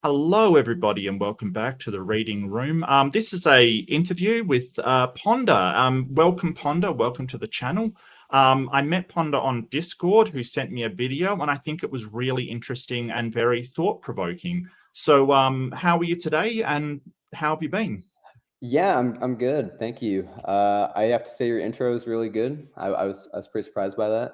Hello, everybody, and welcome back to the reading room. This is a interview with Ponder. Welcome, Ponder. Welcome to the channel. I met Ponder on Discord, who sent me a video, and I think it was really interesting and very thought-provoking. So, how are you today, and how have you been? Yeah, I'm good. Thank you. I have to say your intro is really good. I was pretty surprised by that.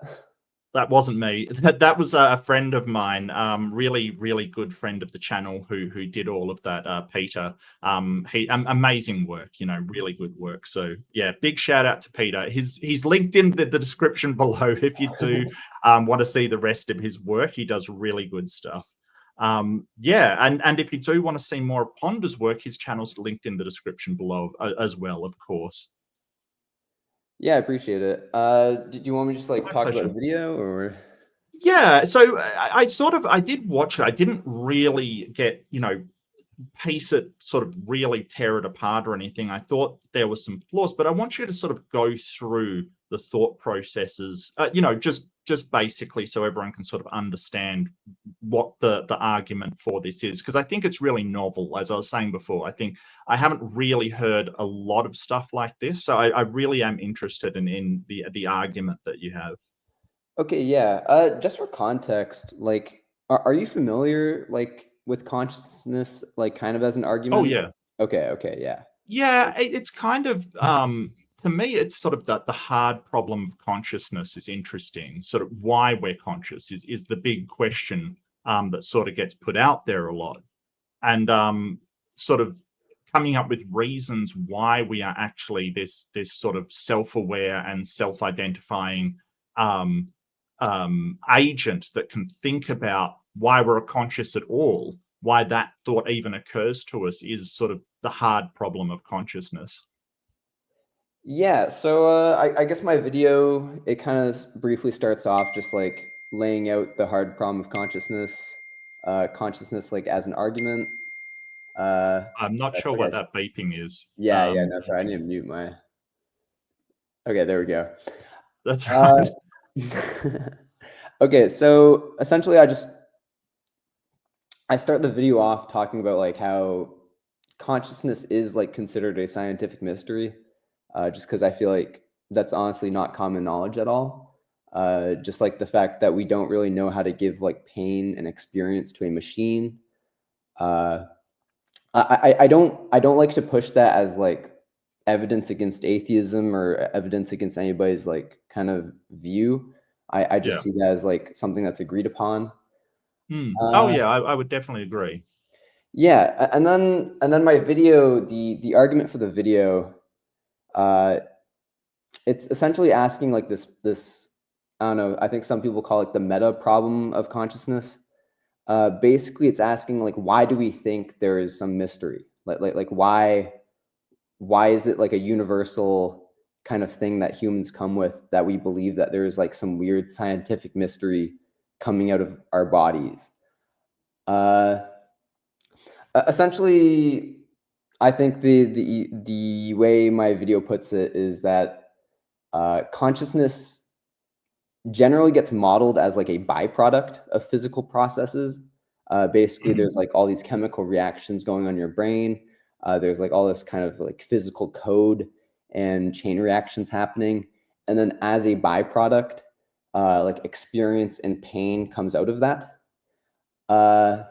That wasn't me. That was a friend of mine, really good friend of the channel who did all of that. Peter, amazing work, really good work. So yeah, big shout out to Peter. He's linked in the description below if you do want to see the rest of his work. He does really good stuff. Yeah, and if you do want to see more of Ponder's work, his channel's linked in the description below as well, of course. Yeah, I appreciate it. Do you want me to just My talk about pleasure. the video or? Yeah, so I did watch it. I didn't really get, piece it, sort of really tear it apart or anything. I thought there were some flaws, but I want you to sort of go through the thought processes, just basically so everyone can sort of understand what the argument for this is, because I think it's really novel. As I was saying before, I think I haven't really heard a lot of stuff like this, so I really am interested in the argument that you have. Okay, yeah. Just for context, are you familiar with consciousness, kind of as an Oh argument? yeah. Okay, yeah. Yeah, it's kind of to me, it's sort of the hard problem of consciousness is interesting. Sort of why we're conscious is the big question that sort of gets put out there a lot, and sort of coming up with reasons why we are actually this sort of self-aware and self-identifying um, agent that can think about why we're conscious at all, why that thought even occurs to us is sort of the hard problem of consciousness. Yeah, so I guess my video, it kind of briefly starts off just laying out the hard problem of consciousness as an argument. I'm not sure Okay. what that beeping is. Yeah, no, sorry, I need to mute my. Okay, there we go. That's Uh, right. okay, so essentially, I start the video off talking about how consciousness is considered a scientific mystery, just because I feel like that's honestly not common knowledge at all. Just like the fact that we don't really know how to give pain and experience to a machine. Uh, I don't like to push that as evidence against atheism or evidence against anybody's kind of view. I just Yeah. see that as something that's agreed upon. Oh Uh, yeah, I would definitely agree. yeah, and then my video, the argument for the video, uh, it's essentially asking this I don't know, I think some people call it the meta problem of consciousness. Basically, it's asking why do we think there is some mystery? Why is it a universal kind of thing that humans come with, that we believe that there is some weird scientific mystery coming out of our bodies? Uh, Essentially, I think the way my video puts it is that consciousness generally gets modeled as a byproduct of physical processes. Basically, Mhm. there's all these chemical reactions going on in your brain. There's all this kind of physical code and chain reactions happening, and then as a byproduct, experience and pain comes out of that. Uh,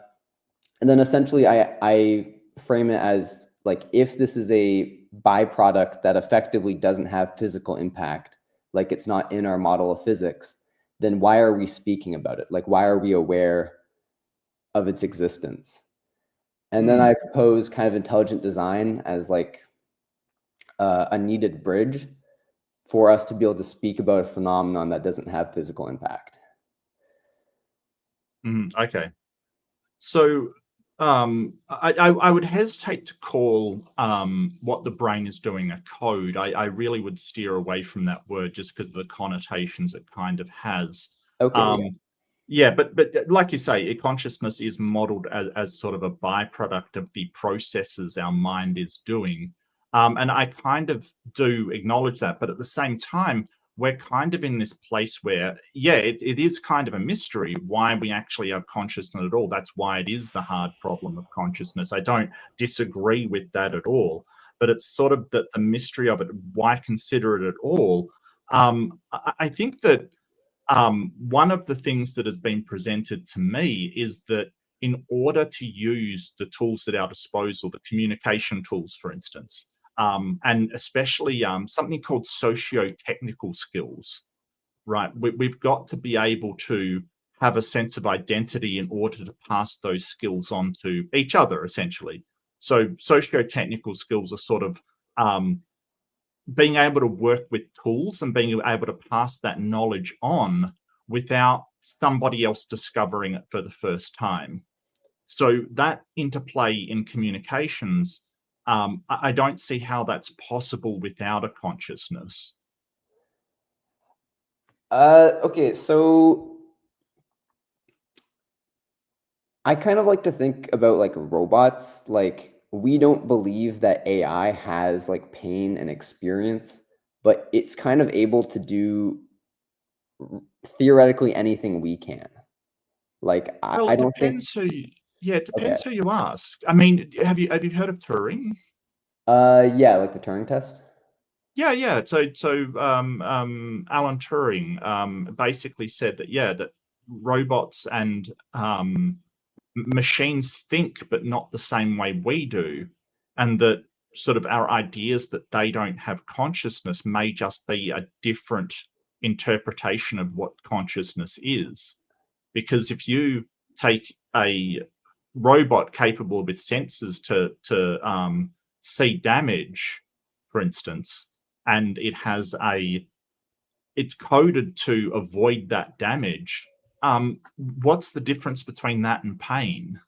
and then essentially, I frame it as if this is a byproduct that effectively doesn't have physical impact, it's not in our model of physics, then why are we speaking about it? Why are we aware of its existence? And then Mm. I propose kind of intelligent design as a needed bridge for us to be able to speak about a phenomenon that doesn't have physical impact. Okay. So I would hesitate to call what the brain is doing a code. I really would steer away from that word just because of the connotations it kind of has. Okay, yeah. Um, yeah, but like you say, consciousness is modeled as sort of a byproduct of the processes our mind is doing. And I kind of do acknowledge that. But at the same time, we're kind of in this place where, yeah, it is kind of a mystery why we actually have consciousness at all. That's why it is the hard problem of consciousness. I don't disagree with that at all, but it's sort of the mystery of it. Why consider it at all? I think that one of the things that has been presented to me is that in order to use the tools at our disposal, the communication tools, for instance, and especially something called socio-technical skills, right? We've got to be able to have a sense of identity in order to pass those skills on to each other, essentially. So socio-technical skills are sort of being able to work with tools and being able to pass that knowledge on without somebody else discovering it for the first time. So that interplay in communications, I don't see how that's possible without a consciousness. Okay, so I kind of like to think about like robots. Like, we don't believe that AI has like pain and experience, but it's kind of able to do theoretically anything we can. Like, Well, I it don't think. depends who. Yeah, it Okay. depends who you ask. I mean, have you heard of Turing? Yeah, like the Turing test. Yeah. Alan Turing basically said that, yeah, that robots and machines think, but not the same way we do, and that sort of our ideas that they don't have consciousness may just be a different interpretation of what consciousness is. Because if you take a robot capable with sensors to see damage, for instance, and it's coded to avoid that damage. What's the difference between that and pain?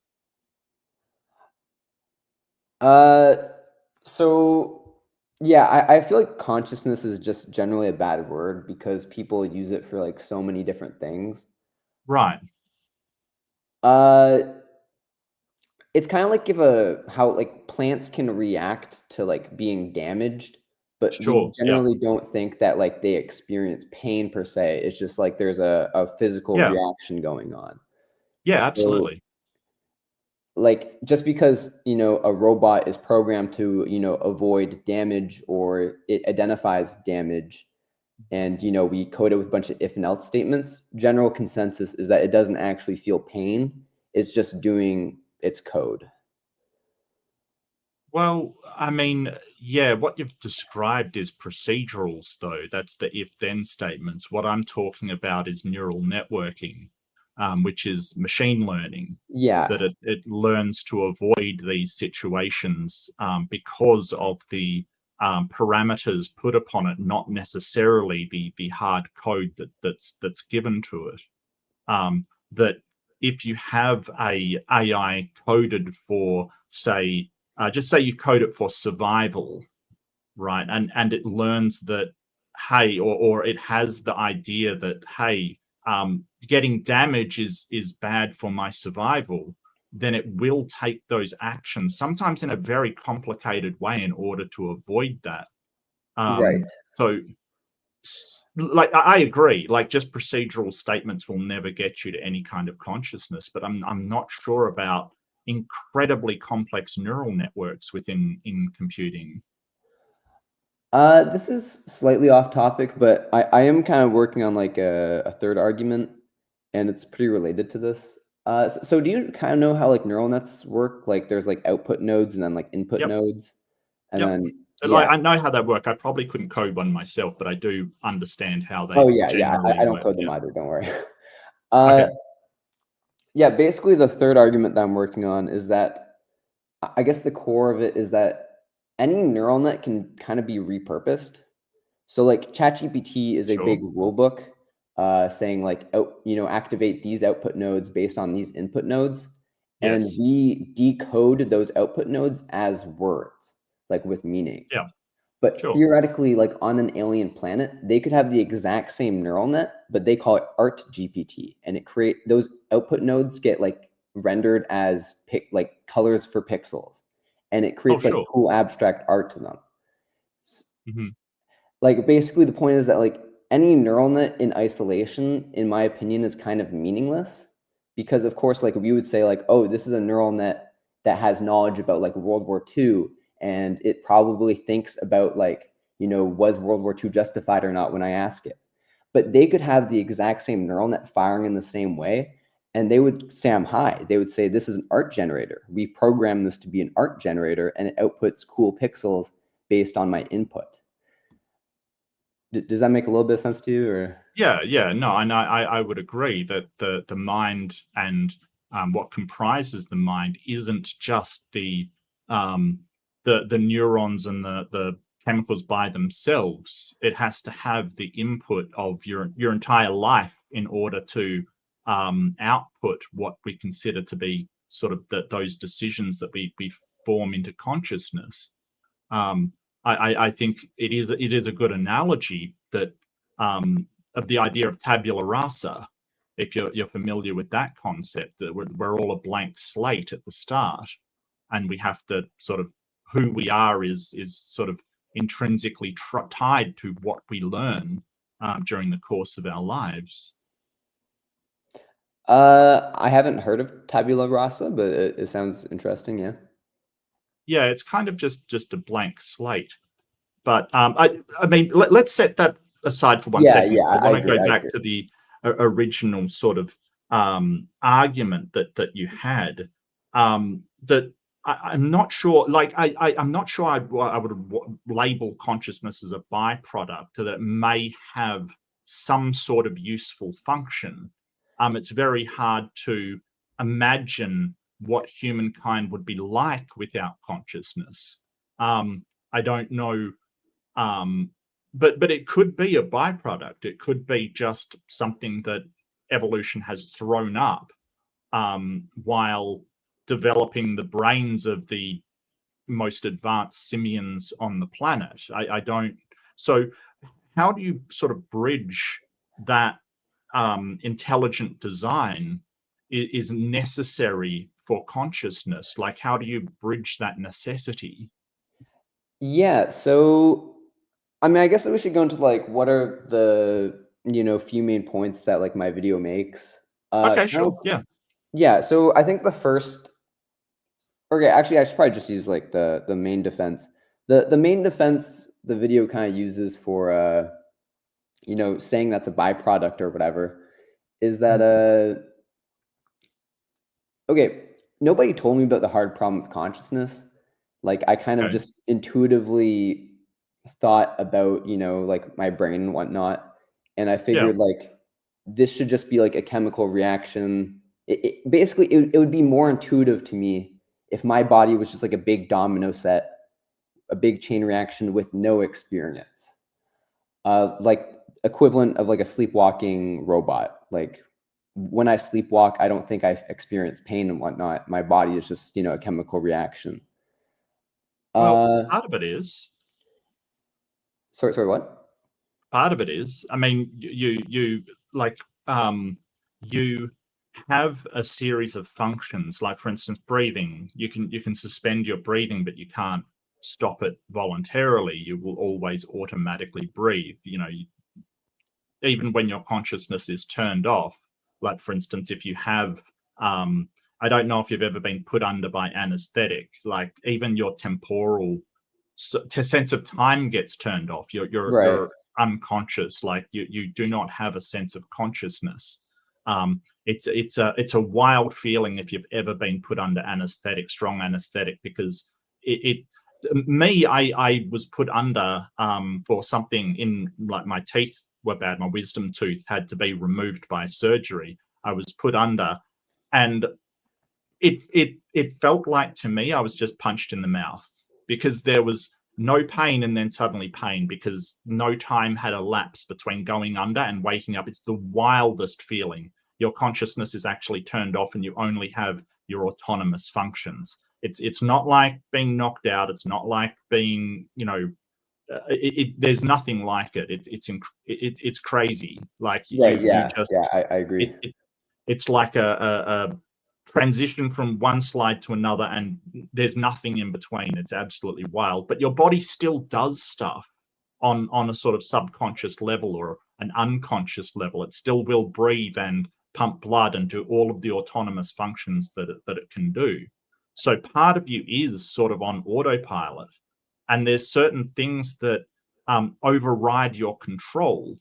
So yeah, I feel like consciousness is just generally a bad word because people use it for like so many different things. Right. Uh, it's kind of like how like plants can react to like being damaged, but we Sure. Yeah. generally don't think that like they experience pain per se. It's just like there's a physical Yeah. reaction going on. Yeah. So Absolutely. like just because a robot is programmed to avoid damage or it identifies damage and we code it with a bunch of if and else statements, general consensus is that it doesn't actually feel pain. It's just doing its code. Well, I mean, yeah, what you've described is procedurals, though. That's the if-then statements. What I'm talking about is neural networking, which is machine learning, that Yeah, it learns to avoid these situations because of the parameters put upon it, not necessarily the hard code that's given to it. That if you have a AI coded for, say, just say you code it for survival, right? And it learns that, hey, or it has the idea that, hey, getting damage is bad for my survival, then it will take those actions, sometimes in a very complicated way, in order to avoid that. right. So like I agree, like just procedural statements will never get you to any kind of consciousness, but I'm not sure about incredibly complex neural networks in computing. This is slightly off topic, but I am kind of working on like a third argument, and it's pretty related to this. So do you kind of know how like neural nets work? Like there's like output nodes and then like input Yep. nodes, and Yep. then Like, yeah. I know how they work. I probably couldn't code one myself, but I do understand how Oh they yeah. I generally don't work. code them Yeah. either. Don't worry. Uh, Okay. yeah. Basically, the third argument that I'm working on is that I guess the core of it is that any neural net can kind of be repurposed. So like ChatGPT is a big Sure. rule book saying like activate these output nodes based on these input nodes, and Yes. we decode those output nodes as words, like with meaning. Yeah. But Sure. theoretically, like on an alien planet, they could have the exact same neural net, but they call it Art GPT, and it create those output nodes get like rendered as like colors for pixels, and it Oh, creates like sure. cool abstract art to them. Hmm. Like basically, the point is that like any neural net in isolation, in my opinion, is kind of meaningless, because of course, like we would say like, oh, this is a neural net that has knowledge about like World War II, and it probably thinks about like, was World War II justified or not when I ask it. But they could have the exact same neural net firing in the same way, and they would say I'm high. They would say this is an art generator. We program this to be an art generator, and it outputs cool pixels based on my input. Does that make a little bit of sense to you? Or Yeah, no, and I would agree that the mind and what comprises the mind isn't just the neurons and the chemicals by themselves. It has to have the input of your entire life in order to output what we consider to be sort of those decisions that we form into consciousness. I think it is a good analogy that of the idea of tabula rasa, if you're familiar with that concept, that we're all a blank slate at the start, and we have to sort of, who we are is sort of intrinsically tied to what we learn during the course of our lives. I haven't heard of tabula rasa, but it sounds interesting. Yeah, it's kind of just a blank slate. But I mean, let's set that aside for one second. Yeah, I want to agree, go back to the original sort of argument that you had. That I'm not sure. Like, I'm not sure I would label consciousness as a byproduct that may have some sort of useful function. It's very hard to imagine what humankind would be like without consciousness. I don't know, but it could be a byproduct. It could be just something that evolution has thrown up while developing the brains of the most advanced simians on the planet. I don't. So, how do you sort of bridge that intelligent design is necessary for consciousness? Like, how do you bridge that necessity? Yeah, so I mean, I guess we should go into like what are the few main points that like my video makes. Okay, sure. Yeah, so I think the first. Okay, actually, I should probably just use like the main defense. The main defense the video kind of uses for saying that's a byproduct or whatever is that okay, nobody told me about the hard problem of consciousness. Like I kind of Okay. just intuitively thought about, like my brain and whatnot. And I figured like this should just be like a chemical reaction. Basically, it would be more intuitive to me if my body was just like a big domino set, a big chain reaction with no experience. Like equivalent of like a sleepwalking robot. Like when I sleepwalk, I don't think I experience pain and whatnot. My body is just, a chemical reaction. Well, part of it is. Sorry, what? Part of it is. I mean, you like you have a series of functions. Like, for instance, breathing. You can suspend your breathing, but you can't stop it voluntarily. You will always automatically breathe. Even when your consciousness is turned off. Like, for instance, if you have I don't know if you've ever been put under by anesthetic, like even your temporal sense of time gets turned off. You're unconscious, like you do not have a sense of consciousness. It's a wild feeling if you've ever been put under anesthetic, strong anesthetic, because I was put under for something in, like, my teeth were bad. My wisdom tooth had to be removed by surgery. I was put under, and it felt like, to me, I was just punched in the mouth, because there was no pain and then suddenly pain, because no time had elapsed between going under and waking up. It's the wildest feeling. Your consciousness is actually turned off and you only have your autonomous functions. It's not like being knocked out. It's not like being, there's nothing like it. It's crazy. Like, I agree. It's like a transition from one slide to another, and there's nothing in between. It's absolutely wild. But your body still does stuff on a sort of subconscious level or an unconscious level. It still will breathe and pump blood and do all of the autonomous functions that it can do. So part of you is sort of on autopilot, and there's certain things that override your control.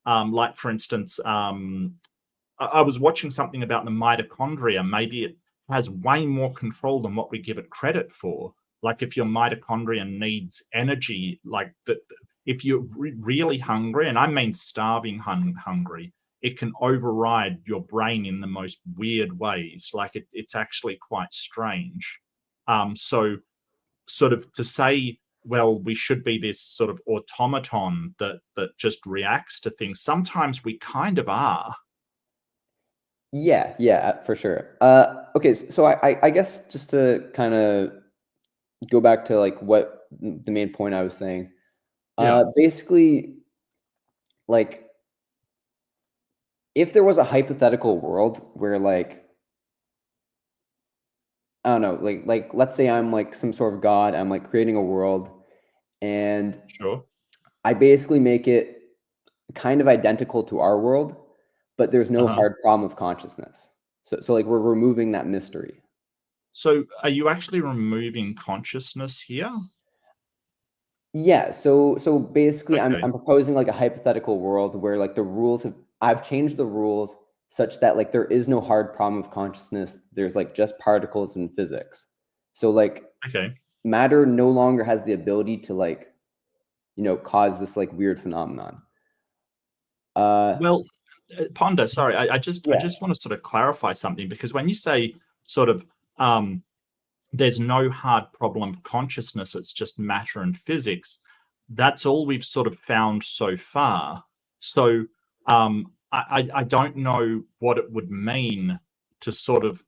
Like, for instance, I was watching something about the mitochondria. Maybe it has way more control than what we give it credit for. Like, if your mitochondria needs energy, like that, if you're really hungry, and I mean starving hungry, it can override your brain in the most weird ways. Like, it's actually quite strange. So sort of to say, well, we should be this sort of automaton that just reacts to things, sometimes we kind of are. Yeah, for sure. Okay, so I guess just to kind of go back to like what the main point I was saying. Yeah. Basically, like if there was a hypothetical world where like I don't know, like let's say I'm like some sort of god, I'm like creating a world and Sure. I basically make it kind of identical to our world, but there's no Uh-huh. hard problem of consciousness. So like we're removing that mystery. So are you actually removing consciousness here? Yeah, so basically I'm Okay. proposing like a hypothetical world where like the rules have I've changed the rules such that like there is no hard problem of consciousness. There's like just particles in physics. So like Okay. matter no longer has the ability to like, cause this like weird phenomenon. Well, Ponder, sorry, I Yeah. just want to sort of clarify something, because when you say sort of there's no hard problem of consciousness, it's just matter and physics, that's all we've sort of found so far. So I don't know what it would mean to sort of,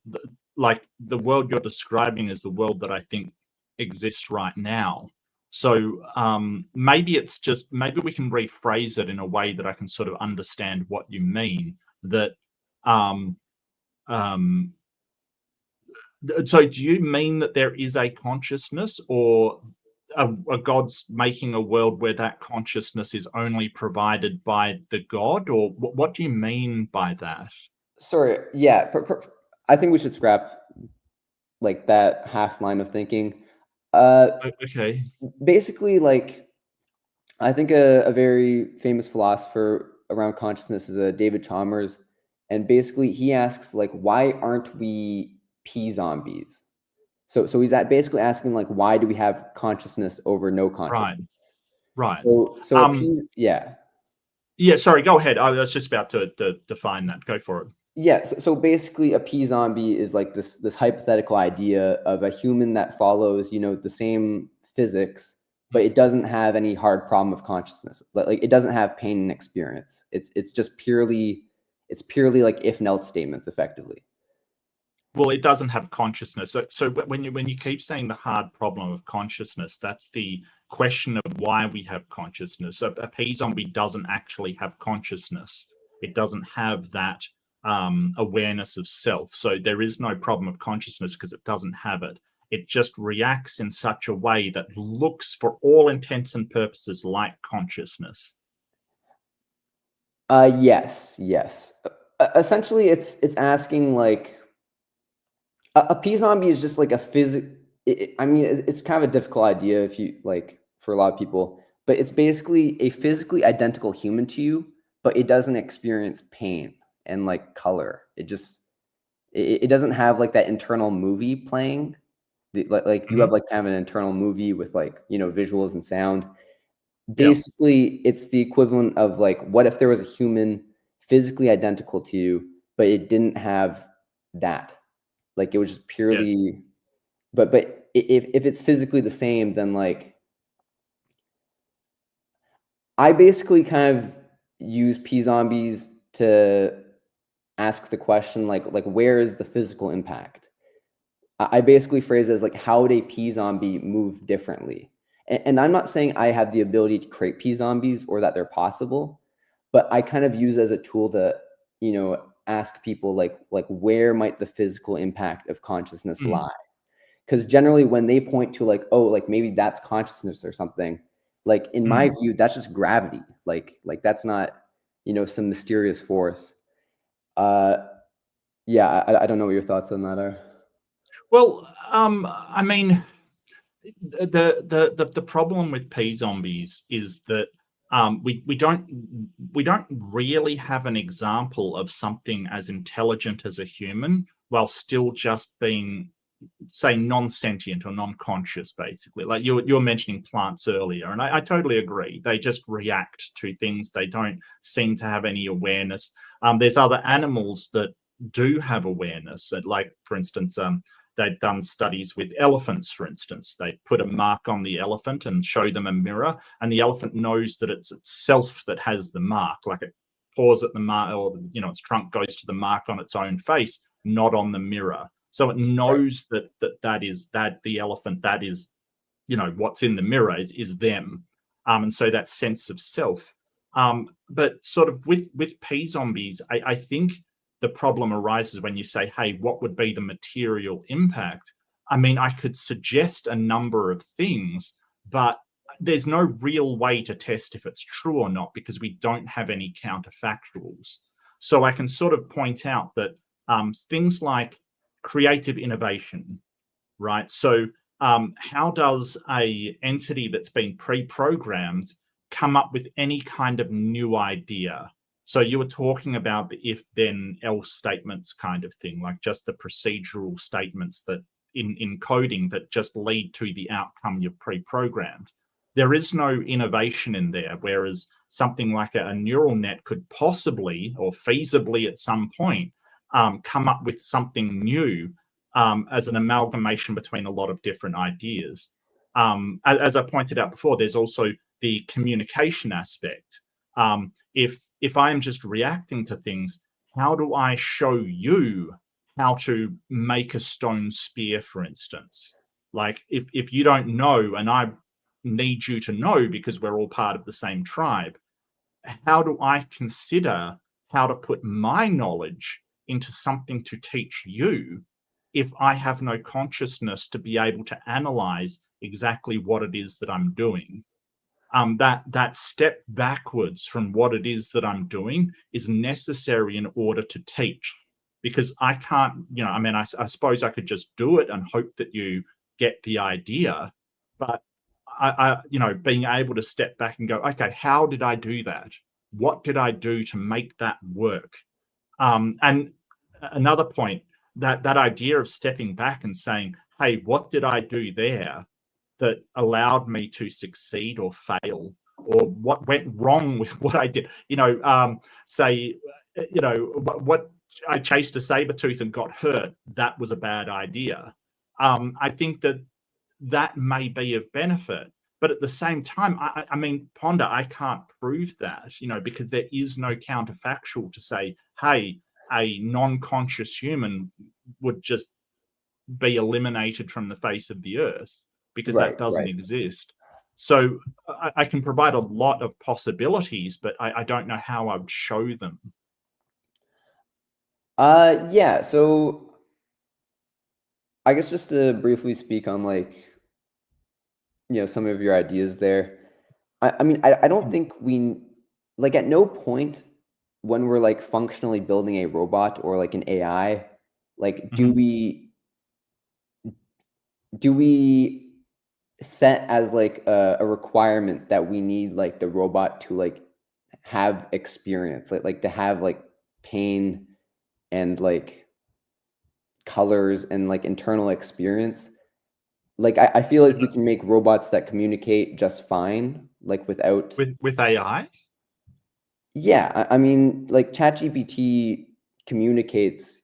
like, the world you're describing is the world that I think exists right now. So maybe we can rephrase it in a way that I can sort of understand what you mean. That um, um, so do you mean that there is a consciousness, or a god's making a world where that consciousness is only provided by the god, or what do you mean by that? Sorry. Yeah. I think we should scrap like that half line of thinking. Uh, Okay. Basically, like I think a very famous philosopher around consciousness is David Chalmers, and basically he asks like, why aren't we pea zombies? So he's basically asking like, why do we have consciousness over no Right. consciousness? Right. So a pea, yeah. Yeah, sorry, go ahead. I was just about to define that. Go for it. Yeah, so basically, a pea zombie is like this hypothetical idea of a human that follows, the same physics, but it doesn't have any hard problem of consciousness. Like it doesn't have pain and experience. It's just purely like if and else statements, effectively. Well, it doesn't have consciousness. So when you keep saying the hard problem of consciousness, that's the question of why we have consciousness. A pea zombie doesn't actually have consciousness. It doesn't have that awareness of self. So there is no problem of consciousness because it doesn't have it. It just reacts in such a way that looks, for all intents and purposes, like consciousness. Yes. Essentially, it's asking like a pea zombie is just like a I mean, it's kind of a difficult idea if you like for a lot of people, but it's basically a physically identical human to you, but it doesn't experience pain and like color. It doesn't have like that internal movie playing. Like you have Mhm. like kind of an internal movie with like visuals and sound. Yeah. Basically, it's the equivalent of like what if there was a human physically identical to you, but it didn't have that. Like it was just Yes. purely but if it's physically the same, then like I basically kind of use P zombies to ask the question like where is the physical impact? I basically phrase it as like how would a P zombie move differently? And I'm not saying I have the ability to create P zombies or that they're possible, but I kind of use it as a tool to ask people like where might the physical impact of consciousness Mm. lie? Because generally when they point to like, oh, like maybe that's consciousness or something, like in my Mm. view, that's just gravity. Like that's not some mysterious force. Yeah, I don't know what your thoughts on that are. Well, I mean, the problem with P zombies is that we don't really have an example of something as intelligent as a human while still just being, say, non-sentient or non-conscious, basically. Like you're mentioning plants earlier, and I totally agree. They just react to things. They don't seem to have any awareness. There's other animals that do have awareness, like, for instance, they've done studies with elephants, for instance. They put a mark on the elephant and show them a mirror, and the elephant knows that it's itself that has the mark. Like it paws at the mark, or its trunk goes to the mark on its own face, not on the mirror. So it knows that the elephant, that is, what's in the mirror is them. And so that sense of self. But sort of with P zombies, I think the problem arises when you say, hey, what would be the material impact? I mean, I could suggest a number of things, but there's no real way to test if it's true or not because we don't have any counterfactuals. So I can sort of point out that things like creative innovation, right? So how does a entity that's been pre-programmed come up with any kind of new idea? So you were talking about the if then else statements kind of thing, like just the procedural statements that in coding that just lead to the outcome you've pre-programmed. There is no innovation in there, whereas something like a neural net could possibly or feasibly at some point come up with something new as an amalgamation between a lot of different ideas. As I pointed out before, there's also the communication aspect. If I'm just reacting to things, how do I show you how to make a stone spear, for instance? Like if you don't know and I need you to know because we're all part of the same tribe, how do I consider how to put my knowledge into something to teach you if I have no consciousness to be able to analyze exactly what it is that I'm doing? That step backwards from what it is that I'm doing is necessary in order to teach, because I can't, I mean, I suppose I could just do it and hope that you get the idea, but being able to step back and go, okay, how did I do that? What did I do to make that work? And another point, that idea of stepping back and saying, hey, what did I do there that allowed me to succeed or fail, or what went wrong with what I did? Say, what I chased a saber tooth and got hurt. That was a bad idea. I think that may be of benefit, but at the same time, I mean, ponder, I can't prove that, because there is no counterfactual to say, hey, a non-conscious human would just be eliminated from the face of the earth, because that doesn't exist. So I can provide a lot of possibilities, but I don't know how I would show them. Yeah, so I guess just to briefly speak on some of your ideas there. I mean, I don't think at no point when we're functionally building a robot or an AI, do we set as a requirement that we need the robot to have experience, to have pain and colors and internal experience. I feel like we can make robots that communicate just fine, without with AI. Yeah, I mean, ChatGPT communicates,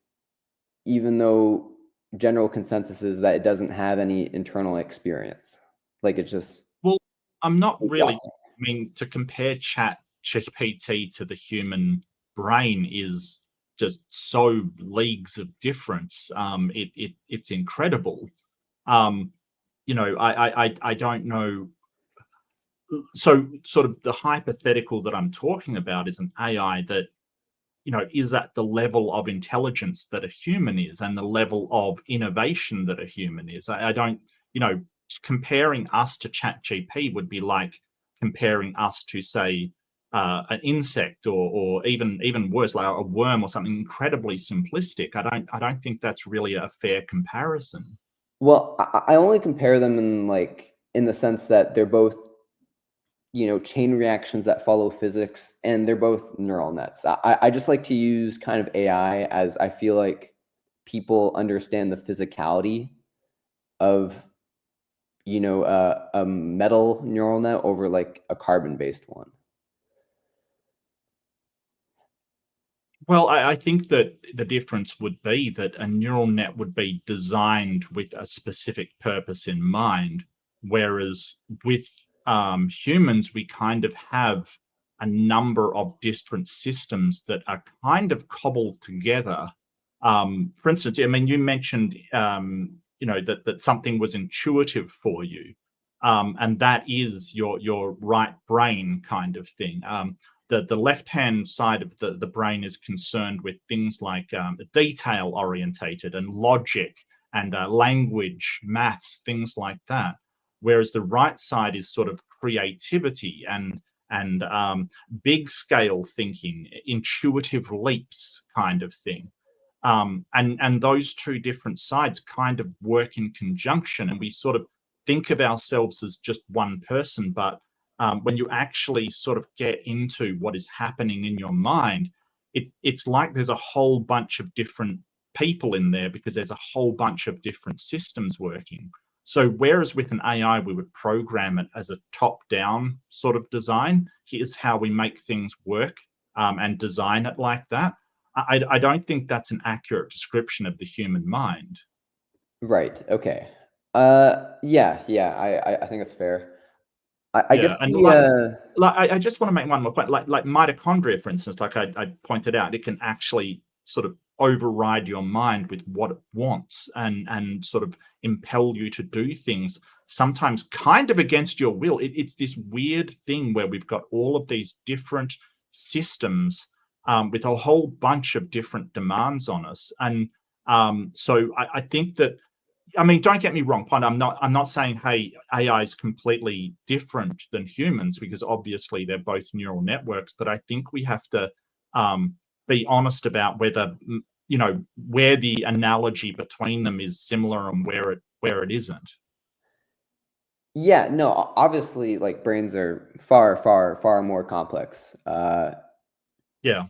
even though general consensus is that it doesn't have any internal experience. It's just. Well, I'm not really. I mean, to compare ChatGPT to the human brain is just so leagues of difference. It's incredible. I don't know. So sort of the hypothetical that I'm talking about is an AI that, is at the level of intelligence that a human is and the level of innovation that a human is. I don't, comparing us to ChatGPT would be like comparing us to, say, an insect, or even worse, like a worm or something incredibly simplistic. I don't think that's really a fair comparison. Well, I only compare them in the sense that they're both, chain reactions that follow physics, and they're both neural nets. I just like to use kind of AI, as I feel like people understand the physicality of, a metal neural net over like a carbon-based one. Well, I think that the difference would be that a neural net would be designed with a specific purpose in mind, whereas with humans, we kind of have a number of different systems that are kind of cobbled together. For instance, I mean, you mentioned, that something was intuitive for you, and that is your right brain kind of thing. The left-hand side of the brain is concerned with things like detail orientated and logic and language, maths, things like that. Whereas the right side is sort of creativity and big scale thinking, intuitive leaps kind of thing. And those two different sides kind of work in conjunction, and we sort of think of ourselves as just one person, but when you actually sort of get into what is happening in your mind, it's like there's a whole bunch of different people in there, because there's a whole bunch of different systems working. So whereas with an AI, we would program it as a top-down sort of design, here's how we make things work, and design it like that. I don't think that's an accurate description of the human mind. Right. Okay. Yeah. I think that's fair. I Yeah, guess and the I just want to make one more point. Like mitochondria, for instance, like I pointed out, it can actually sort of override your mind with what it wants, and sort of impel you to do things, sometimes kind of against your will. It's this weird thing where we've got all of these different systems, with a whole bunch of different demands on us. And so I think that, I mean, don't get me wrong, Pond. I'm not saying, hey, AI is completely different than humans, because obviously they're both neural networks. But I think we have to be honest about whether, where the analogy between them is similar and where it isn't. Yeah, no, obviously, like brains are far, far, far more complex. Yeah.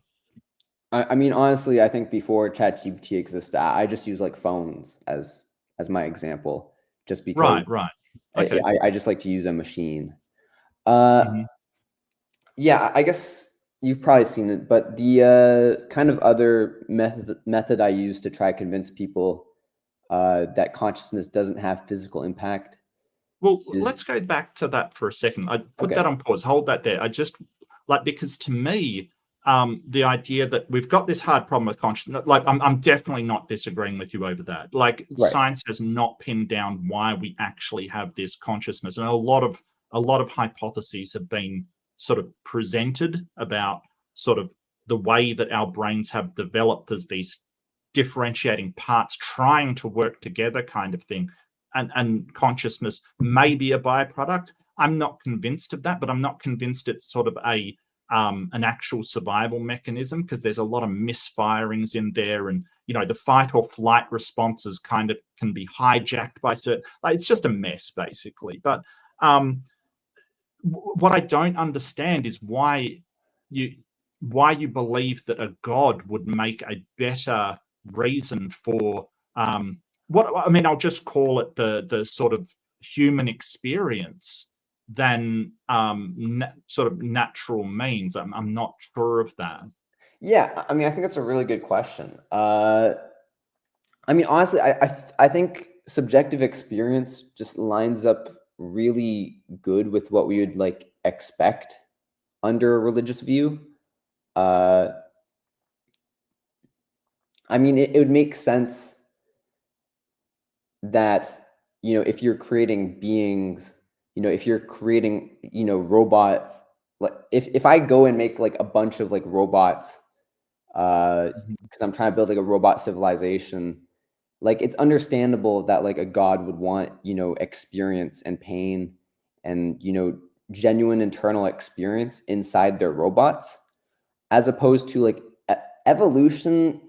I mean, honestly, I think before ChatGPT existed, I just use like phones as my example, just because Right. Okay. I just like to use a machine. Uh, Mhm. yeah, I guess you've probably seen it, but the kind of other method I use to try to convince people that consciousness doesn't have physical impact Well, let's is go back to that for a second. I put that okay. on pause. Hold that there. I just like, because to me, the idea that we've got this hard problem with consciousness, like I'm definitely not disagreeing with you over that. Like, Right. science has not pinned down why we actually have this consciousness, and a lot of hypotheses have been sort of presented about sort of the way that our brains have developed as these differentiating parts trying to work together, kind of thing. And consciousness may be a byproduct. I'm not convinced of that, but I'm not convinced it's sort of an actual survival mechanism, because there's a lot of misfirings in there, and the fight or flight responses kind of can be hijacked by certain. Like, it's just a mess, basically. But what I don't understand is you why you believe that a god would make a better reason for, what I mean. I'll just call it the sort of human experience than sort of natural means. I'm not sure of that. Yeah, I mean, I think that's a really good question. I mean, honestly, I think subjective experience just lines up really good with what we would like expect under a religious view. Uh, I mean, it would make sense that, if you're creating beings, if you're creating, robot, like if I go and make like a bunch of like robots, Mhm. because I'm trying to build like a robot civilization, like it's understandable that like a god would want, experience and pain and, genuine internal experience inside their robots, as opposed to like evolution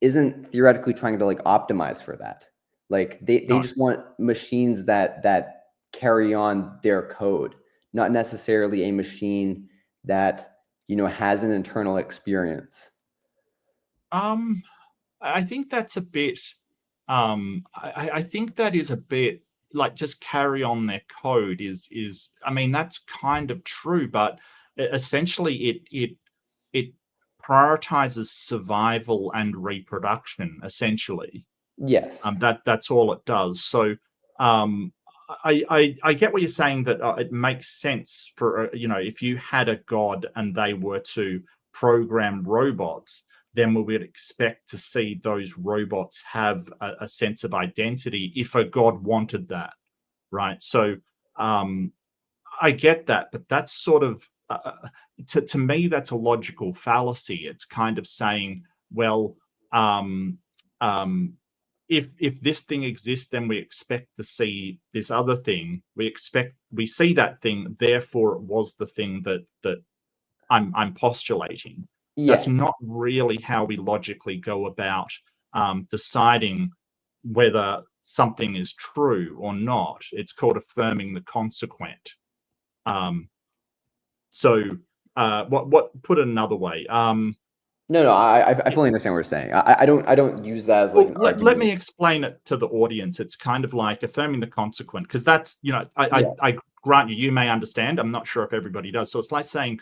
isn't theoretically trying to like optimize for that. Like they No. just want machines that carry on their code, not necessarily a machine that, you know, has an internal experience. I think that's a bit. I think that is a bit like just carry on their code is. I mean, that's kind of true, but essentially it prioritizes survival and reproduction. Essentially, Yes. that's all it does. So I get what you're saying, that it makes sense for you know, if you had a god and they were to program robots, then we would expect to see those robots have a sense of identity if a god wanted that, right? So I get that, but that's sort of to me that's a logical fallacy. It's kind of saying, well, um, um, if this thing exists, then we expect to see this other thing. We see that thing, therefore it was the thing that I'm postulating. That's Yeah. not really how we logically go about deciding whether something is true or not. It's called affirming the consequent. So what put it another way? No, I fully understand what you're saying. I don't use that as like Well, an let argument. me explain it to the audience. It's kind of like affirming the consequent, because that's, you know, Yeah. I grant you, you may understand. I'm not sure if everybody does. So it's like saying,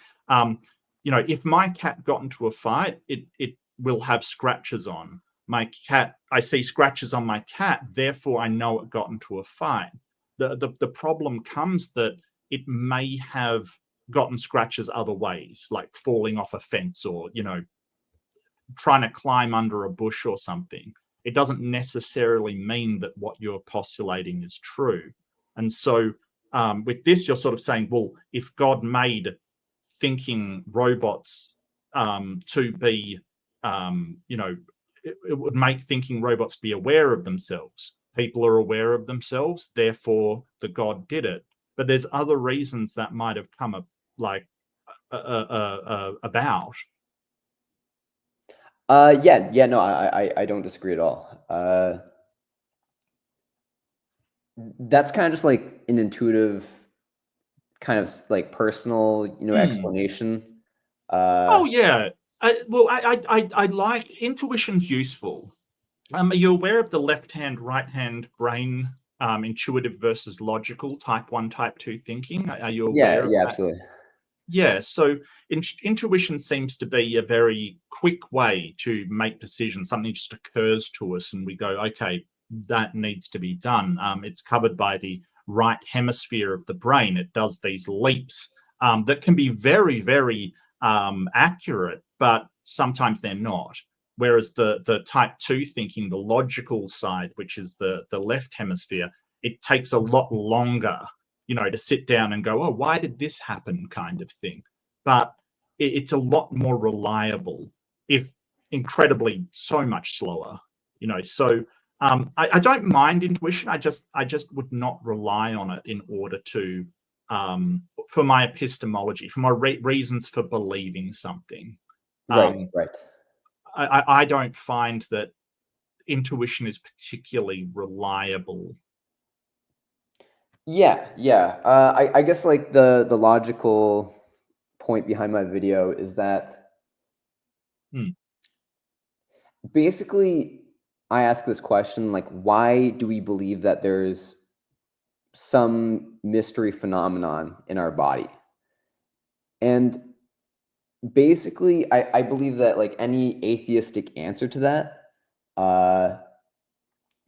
you know, if my cat got into a fight, it will have scratches on my cat. I see scratches on my cat, therefore I know it got into a fight. The problem comes that it may have gotten scratches other ways, like falling off a fence, or, you know, trying to climb under a bush or something. It doesn't necessarily mean that what you're postulating is true. And so with this, you're sort of saying, well, if God made thinking robots to be, you know, it would make thinking robots be aware of themselves. People are aware of themselves, therefore the God did it. But there's other reasons that might have come up, like about. Yeah, no, I don't disagree at all. That's kind of just like an intuitive kind of like personal, you know, explanation. Oh yeah. I like intuition's useful. Are you aware of the left hand, right hand brain, intuitive versus logical, type one, type two thinking? Are you Yeah, aware of yeah, that? absolutely. Yeah. So intuition seems to be a very quick way to make decisions. Something just occurs to us, and we go, okay, that needs to be done. It's covered by the right hemisphere of the brain. It does these leaps that can be very, very accurate, but sometimes they're not. Whereas the type two thinking, the logical side, which is the left hemisphere, it takes a lot longer, you know, to sit down and go, oh, why did this happen, kind of thing. But it's a lot more reliable, if incredibly so much slower, you know. So I don't mind intuition. I just would not rely on it in order to for my epistemology, for my reasons for believing something. Right, Um, right. I don't find that intuition is particularly reliable. Yeah, yeah. I guess like the logical point behind my video is that Hmm. basically I ask this question like, why do we believe that there's some mystery phenomenon in our body? And basically, I believe that like any atheistic answer to that, uh,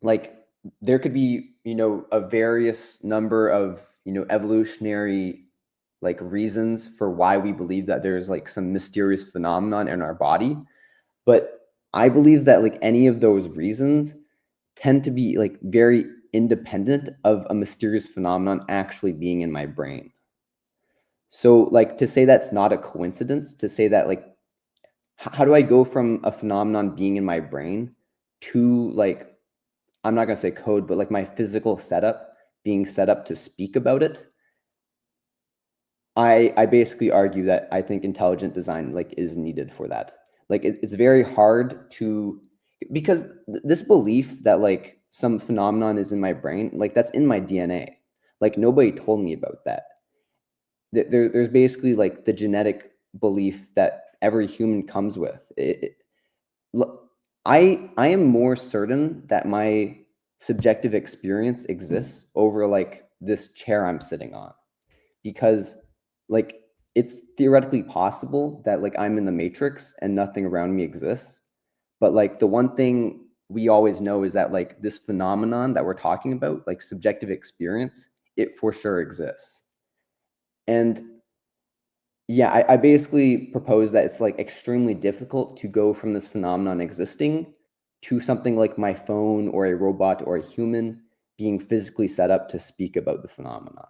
like there could be, you know, a various number of, you know, evolutionary like reasons for why we believe that there's like some mysterious phenomenon in our body. But I believe that like any of those reasons tend to be like very independent of a mysterious phenomenon actually being in my brain. So like to say that's not a coincidence, to say that like how do I go from a phenomenon being in my brain to like, I'm not going to say code, but like my physical setup being set up to speak about it? I basically argue that I think intelligent design like is needed for that. Like it's very hard to, because this belief that like some phenomenon is in my brain, like that's in my DNA. Like nobody told me about that. There's basically like the genetic belief that every human comes with. I am more certain that my subjective experience exists over like this chair I'm sitting on, because like it's theoretically possible that like I'm in the matrix and nothing around me exists. But like the one thing we always know is that like this phenomenon that we're talking about, like subjective experience, it for sure exists. And yeah, I basically propose that it's like extremely difficult to go from this phenomenon existing to something like my phone or a robot or a human being physically set up to speak about the phenomenon.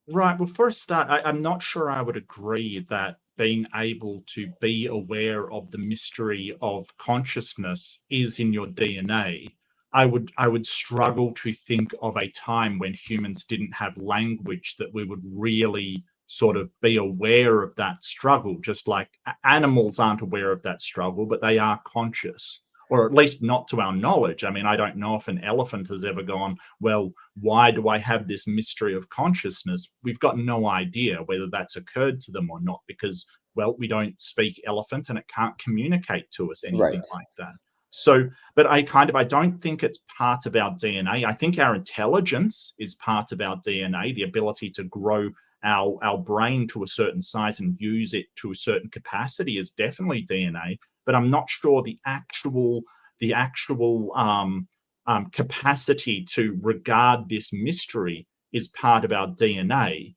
Right. Well, for a start, I'm not sure I would agree that being able to be aware of the mystery of consciousness is in your DNA. I would struggle to think of a time when humans didn't have language that we would really sort of be aware of that struggle, just like animals aren't aware of that struggle, but they are conscious, or at least not to our knowledge. I mean, I don't know if an elephant has ever gone, well, why do I have this mystery of consciousness? We've got no idea whether that's occurred to them or not, because, well, we don't speak elephant and it can't communicate to us anything Right. like that. So, but I don't think it's part of our DNA. I think our intelligence is part of our DNA, the ability to grow our brain to a certain size and use it to a certain capacity is definitely DNA. But I'm not sure the actual capacity to regard this mystery is part of our DNA.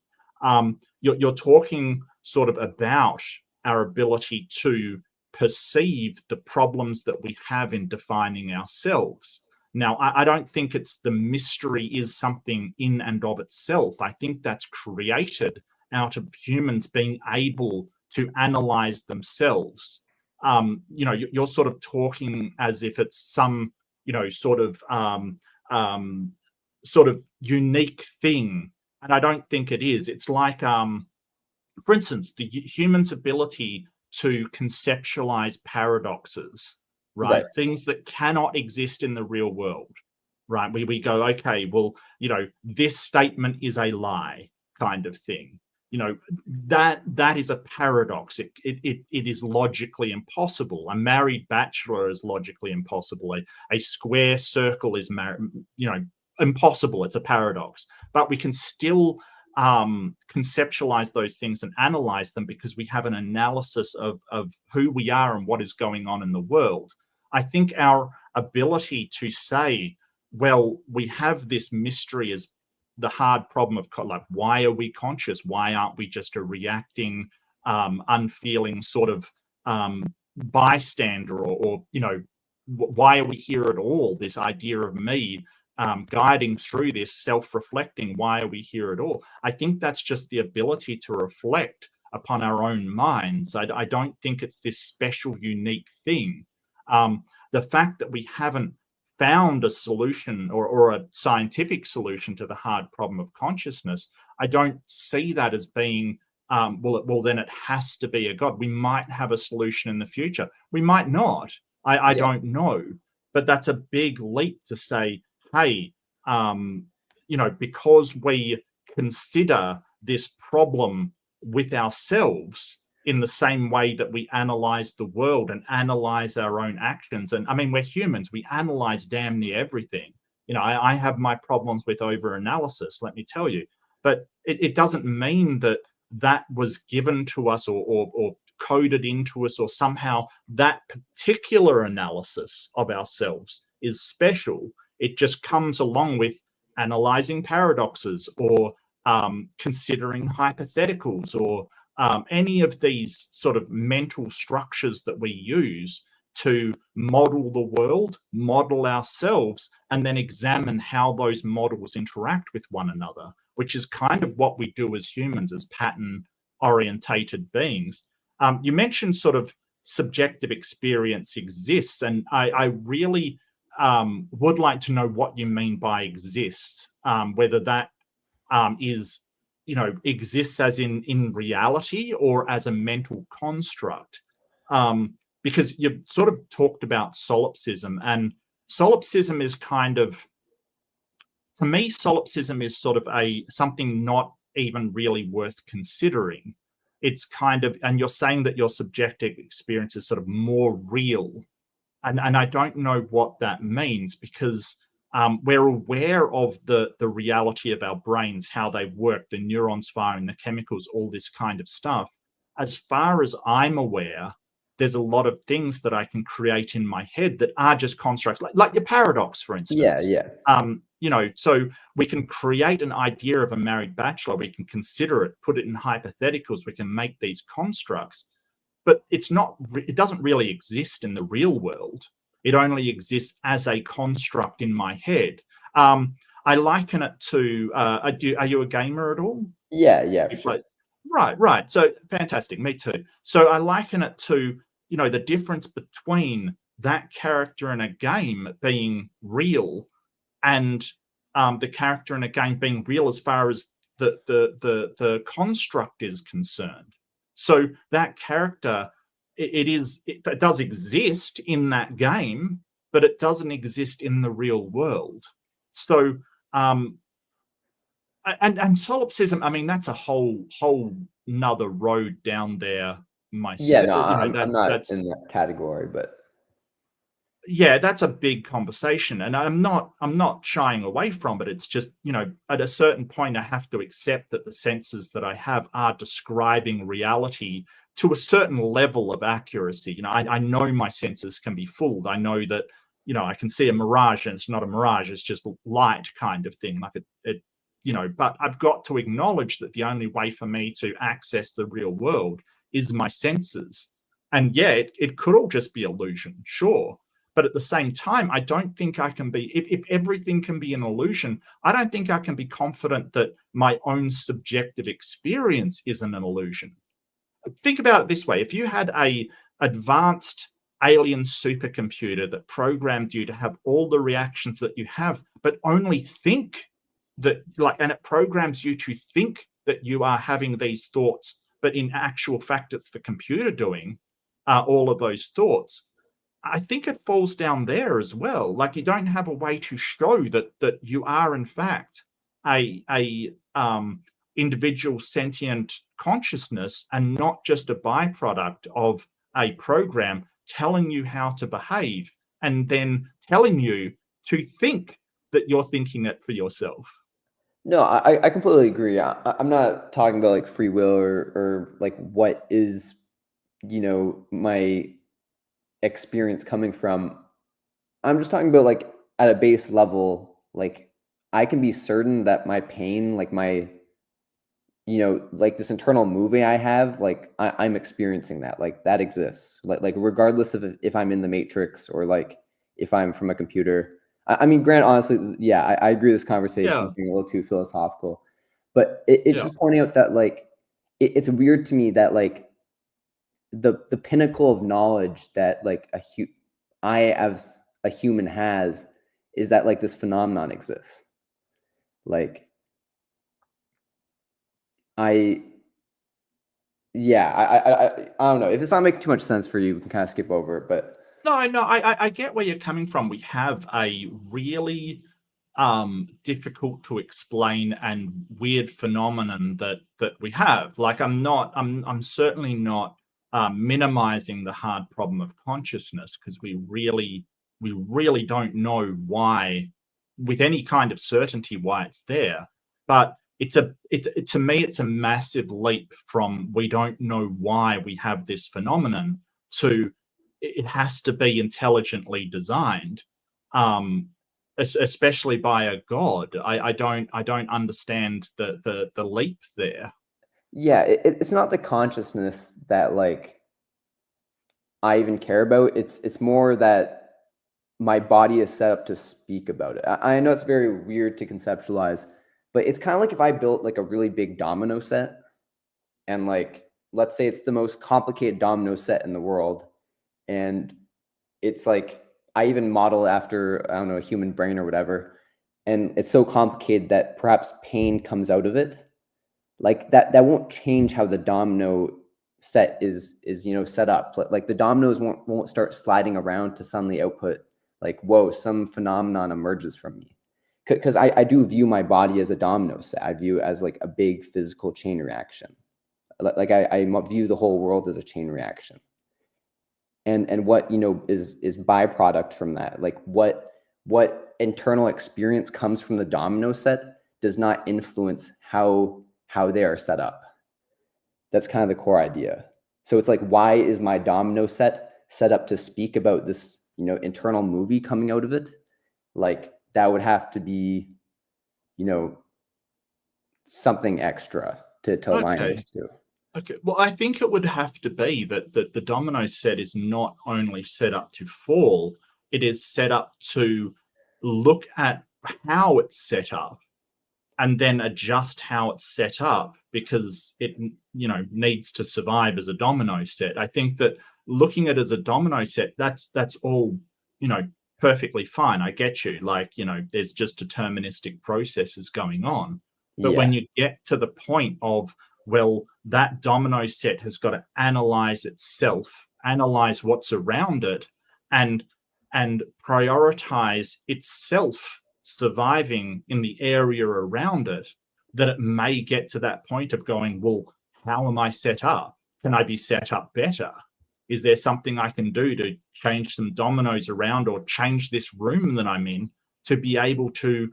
You're talking sort of about our ability to perceive the problems that we have in defining ourselves. Now, I don't think it's the mystery is something in and of itself. I think that's created out of humans being able to analyze themselves. You're sort of talking as if it's some, sort of unique thing, and I don't think it is. It's like, for instance, the human's ability to conceptualize paradoxes, right? Right. Things that cannot exist in the real world, right? We go, okay, well, this statement is a lie, kind of thing. That is a paradox. It is logically impossible. A married bachelor is logically impossible. A square circle is impossible. It's a paradox. But we can still conceptualize those things and analyze them because we have an analysis of who we are and what is going on in the world. I think our ability to say, well, we have this mystery as the hard problem of like, why are we conscious? Why aren't we just a reacting, unfeeling sort of bystander, or why are we here at all? This idea of me guiding through this, self-reflecting, why are we here at all? I think that's just the ability to reflect upon our own minds. I don't think it's this special, unique thing. The fact that we haven't found a solution or a scientific solution to the hard problem of consciousness, I don't see that as being, well, then it has to be a God. We might have a solution in the future. We might not. I don't know. But that's a big leap to say, hey, because we consider this problem with ourselves in the same way that we analyze the world and analyze our own actions. And I mean, we're humans, we analyze damn near everything. I have my problems with over-analysis, let me tell you. But it doesn't mean that that was given to us or coded into us, or somehow that particular analysis of ourselves is special. It just comes along with analyzing paradoxes, or considering hypotheticals, or any of these sort of mental structures that we use to model the world, model ourselves, and then examine how those models interact with one another, which is kind of what we do as humans, as pattern-orientated beings. You mentioned sort of subjective experience exists, and I really would like to know what you mean by exists, whether that is exists as in reality or as a mental construct. Because you sort of talked about solipsism, and solipsism is kind of, to me, solipsism is sort of something not even really worth considering. It's kind of, and you're saying that your subjective experience is sort of more real. And I don't know what that means, because we're aware of the reality of our brains, how they work, the neurons firing, the chemicals, all this kind of stuff. As far as I'm aware, there's a lot of things that I can create in my head that are just constructs, like your paradox, for instance. So we can create an idea of a married bachelor, we can consider it, put it in hypotheticals, we can make these constructs, but it doesn't really exist in the real world. It only exists as a construct in my head. I liken it to, are you a gamer at all? Yeah. Sure. Right. So fantastic. Me too. So I liken it to, the difference between that character in a game being real and the character in a game being real as far as the construct is concerned. So that character, it does exist in that game, but it doesn't exist in the real world. So and solipsism, I mean, that's a whole nother road down there myself. No, I'm not in that category, but yeah, that's a big conversation, and I'm not shying away from it. It's just, at a certain point I have to accept that the senses that I have are describing reality to a certain level of accuracy. I know my senses can be fooled. I know that, I can see a mirage and it's not a mirage, it's just light kind of thing, like it but I've got to acknowledge that the only way for me to access the real world is my senses. And yeah, it could all just be illusion, sure. But at the same time, I don't think I can be, if everything can be an illusion, I don't think I can be confident that my own subjective experience isn't an illusion. Think about it this way. If you had a advanced alien supercomputer that programmed you to have all the reactions that you have, but only think that, and it programs you to think that you are having these thoughts, but in actual fact, it's the computer doing all of those thoughts. I think it falls down there as well. Like, you don't have a way to show that you are in fact a individual sentient consciousness and not just a byproduct of a program telling you how to behave and then telling you to think that you're thinking it for yourself. No, I completely agree. I'm not talking about like free will or like what is, my experience coming from. I'm just talking about like at a base level, like I can be certain that my pain, like my, like this internal movie I have, like I'm experiencing that, like that exists, like regardless of if I'm in the matrix or like if I'm from a computer. I mean, Grant, honestly, yeah, I agree this conversation is being a little too philosophical, but it's just pointing out that like it's weird to me that like the pinnacle of knowledge that like I as a human has is that like this phenomenon exists. Like I don't know if it's not making too much sense for you. We can kind of skip over it, but no, I get where you're coming from. We have a really difficult to explain and weird phenomenon that we have. Like, I'm certainly not minimizing the hard problem of consciousness, because we really don't know why, with any kind of certainty, why it's there. But to me, it's a massive leap from we don't know why we have this phenomenon to it has to be intelligently designed, especially by a god. I don't understand the leap there. Yeah, it's not the consciousness that like I even care about. It's more that my body is set up to speak about it. I know it's very weird to conceptualize, but it's kind of like if I built like a really big domino set, and like let's say it's the most complicated domino set in the world, and it's like I even model after, I don't know, a human brain or whatever, and it's so complicated that perhaps pain comes out of it, like that won't change how the domino set is set up. Like the dominoes won't start sliding around to suddenly output like, whoa, some phenomenon emerges from me. Because I do view my body as a domino set. I view it as like a big physical chain reaction. Like I view the whole world as a chain reaction. And what is byproduct from that, like what internal experience comes from the domino set does not influence how they are set up. That's kind of the core idea. So it's like, why is my domino set up to speak about this internal movie coming out of it? Like that would have to be something extra to align those two. Okay, well, I think it would have to be that the domino set is not only set up to fall, it is set up to look at how it's set up and then adjust how it's set up because it needs to survive as a domino set. I think that looking at it as a domino set, that's all perfectly fine. I get you. Like, there's just deterministic processes going on. But when you get to the point of, well, that domino set has got to analyze itself, analyze what's around it, and prioritize itself surviving in the area around it, that it may get to that point of going, well, how am I set up? Can I be set up better? Is there something I can do to change some dominoes around or change this room that I'm in to be able to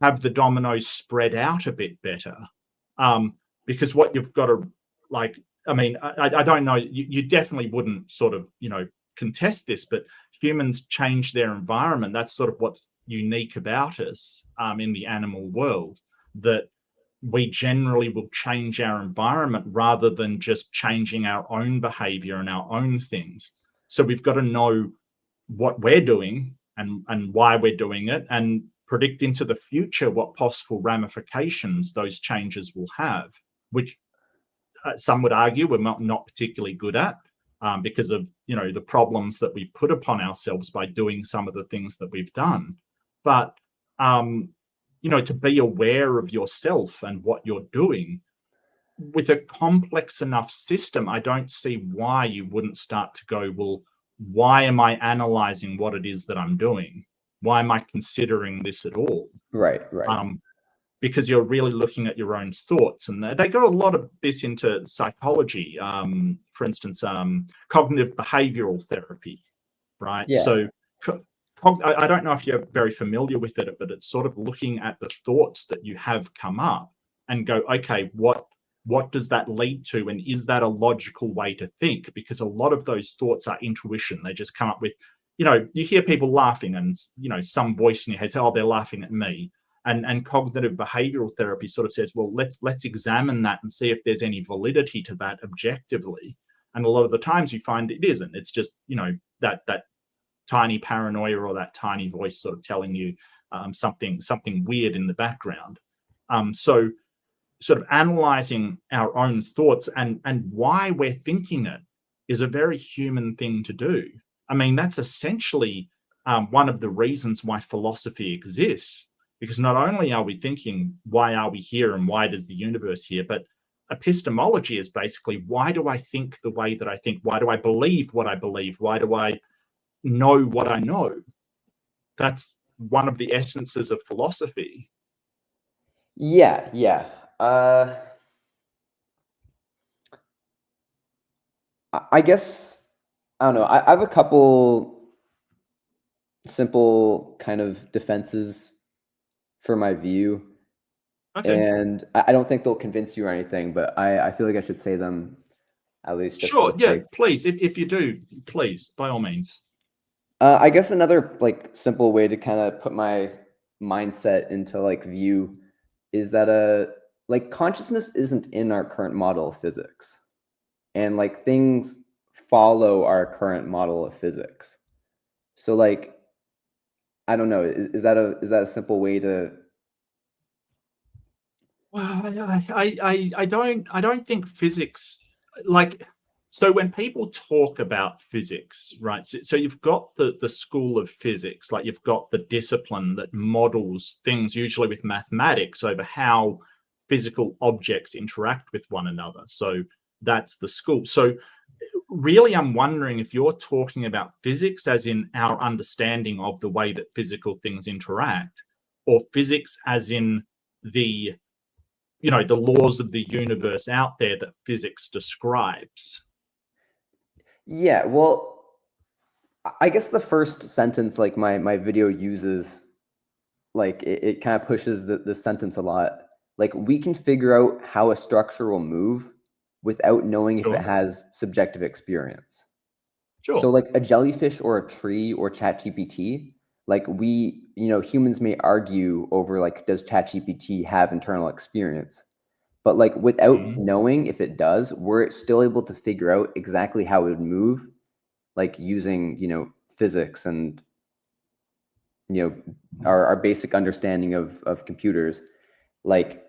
have the dominoes spread out a bit better? Because what you've got to, like, I mean, I don't know, you definitely wouldn't sort of, contest this, but humans change their environment. That's sort of what's unique about us in the animal world, that we generally will change our environment rather than just changing our own behavior and our own things. So we've got to know what we're doing and why we're doing it, and predict into the future what possible ramifications those changes will have, which some would argue we're not particularly good at because of the problems that we've put upon ourselves by doing some of the things that we've done. But to be aware of yourself and what you're doing with a complex enough system, I don't see why you wouldn't start to go, well, why am I analyzing what it is that I'm doing? Why am I considering this at all? Right. Because you're really looking at your own thoughts, and they go a lot of this into psychology. For instance, cognitive behavioral therapy, right? Yeah. So I don't know if you're very familiar with it, but it's sort of looking at the thoughts that you have come up and go, okay, what does that lead to? And is that a logical way to think? Because a lot of those thoughts are intuition. They just come up with, you hear people laughing and, some voice in your head says, oh, they're laughing at me. And cognitive behavioral therapy sort of says, well, let's examine that and see if there's any validity to that objectively. And a lot of the times you find it isn't. It's just, that tiny paranoia or that tiny voice sort of telling you something weird in the background. So sort of analyzing our own thoughts and why we're thinking it is a very human thing to do. I mean, that's essentially one of the reasons why philosophy exists. Because not only are we thinking, why are we here and why does the universe here, but epistemology is basically, why do I think the way that I think? Why do I believe what I believe? Why do I know what I know? That's one of the essences of philosophy. Yeah. I guess, I don't know. I have a couple simple kind of defenses for my view. Okay. And I don't think they'll convince you or anything, but I feel like I should say them at least. Sure, yeah, please. If you do, please, by all means. I guess another like simple way to kind of put my mindset into like view is that like consciousness isn't in our current model of physics, and like things follow our current model of physics. So like, I don't know, is that a simple way to? Well, I don't think physics, like, so when people talk about physics, right? So you've got the school of physics, like you've got the discipline that models things, usually with mathematics, over how physical objects interact with one another. So that's the school. So really, I'm wondering if you're talking about physics as in our understanding of the way that physical things interact, or physics as in the, the laws of the universe out there that physics describes. Yeah, well, I guess the first sentence, like my video uses, like it kind of pushes the sentence a lot. Like, we can figure out how a structure will move without knowing if it Sure. has subjective experience. Sure. So like a jellyfish or a tree or ChatGPT, like humans may argue over like, does ChatGPT have internal experience? But like without knowing if it does, we're still able to figure out exactly how it would move, like using, physics and, our basic understanding of computers. Like,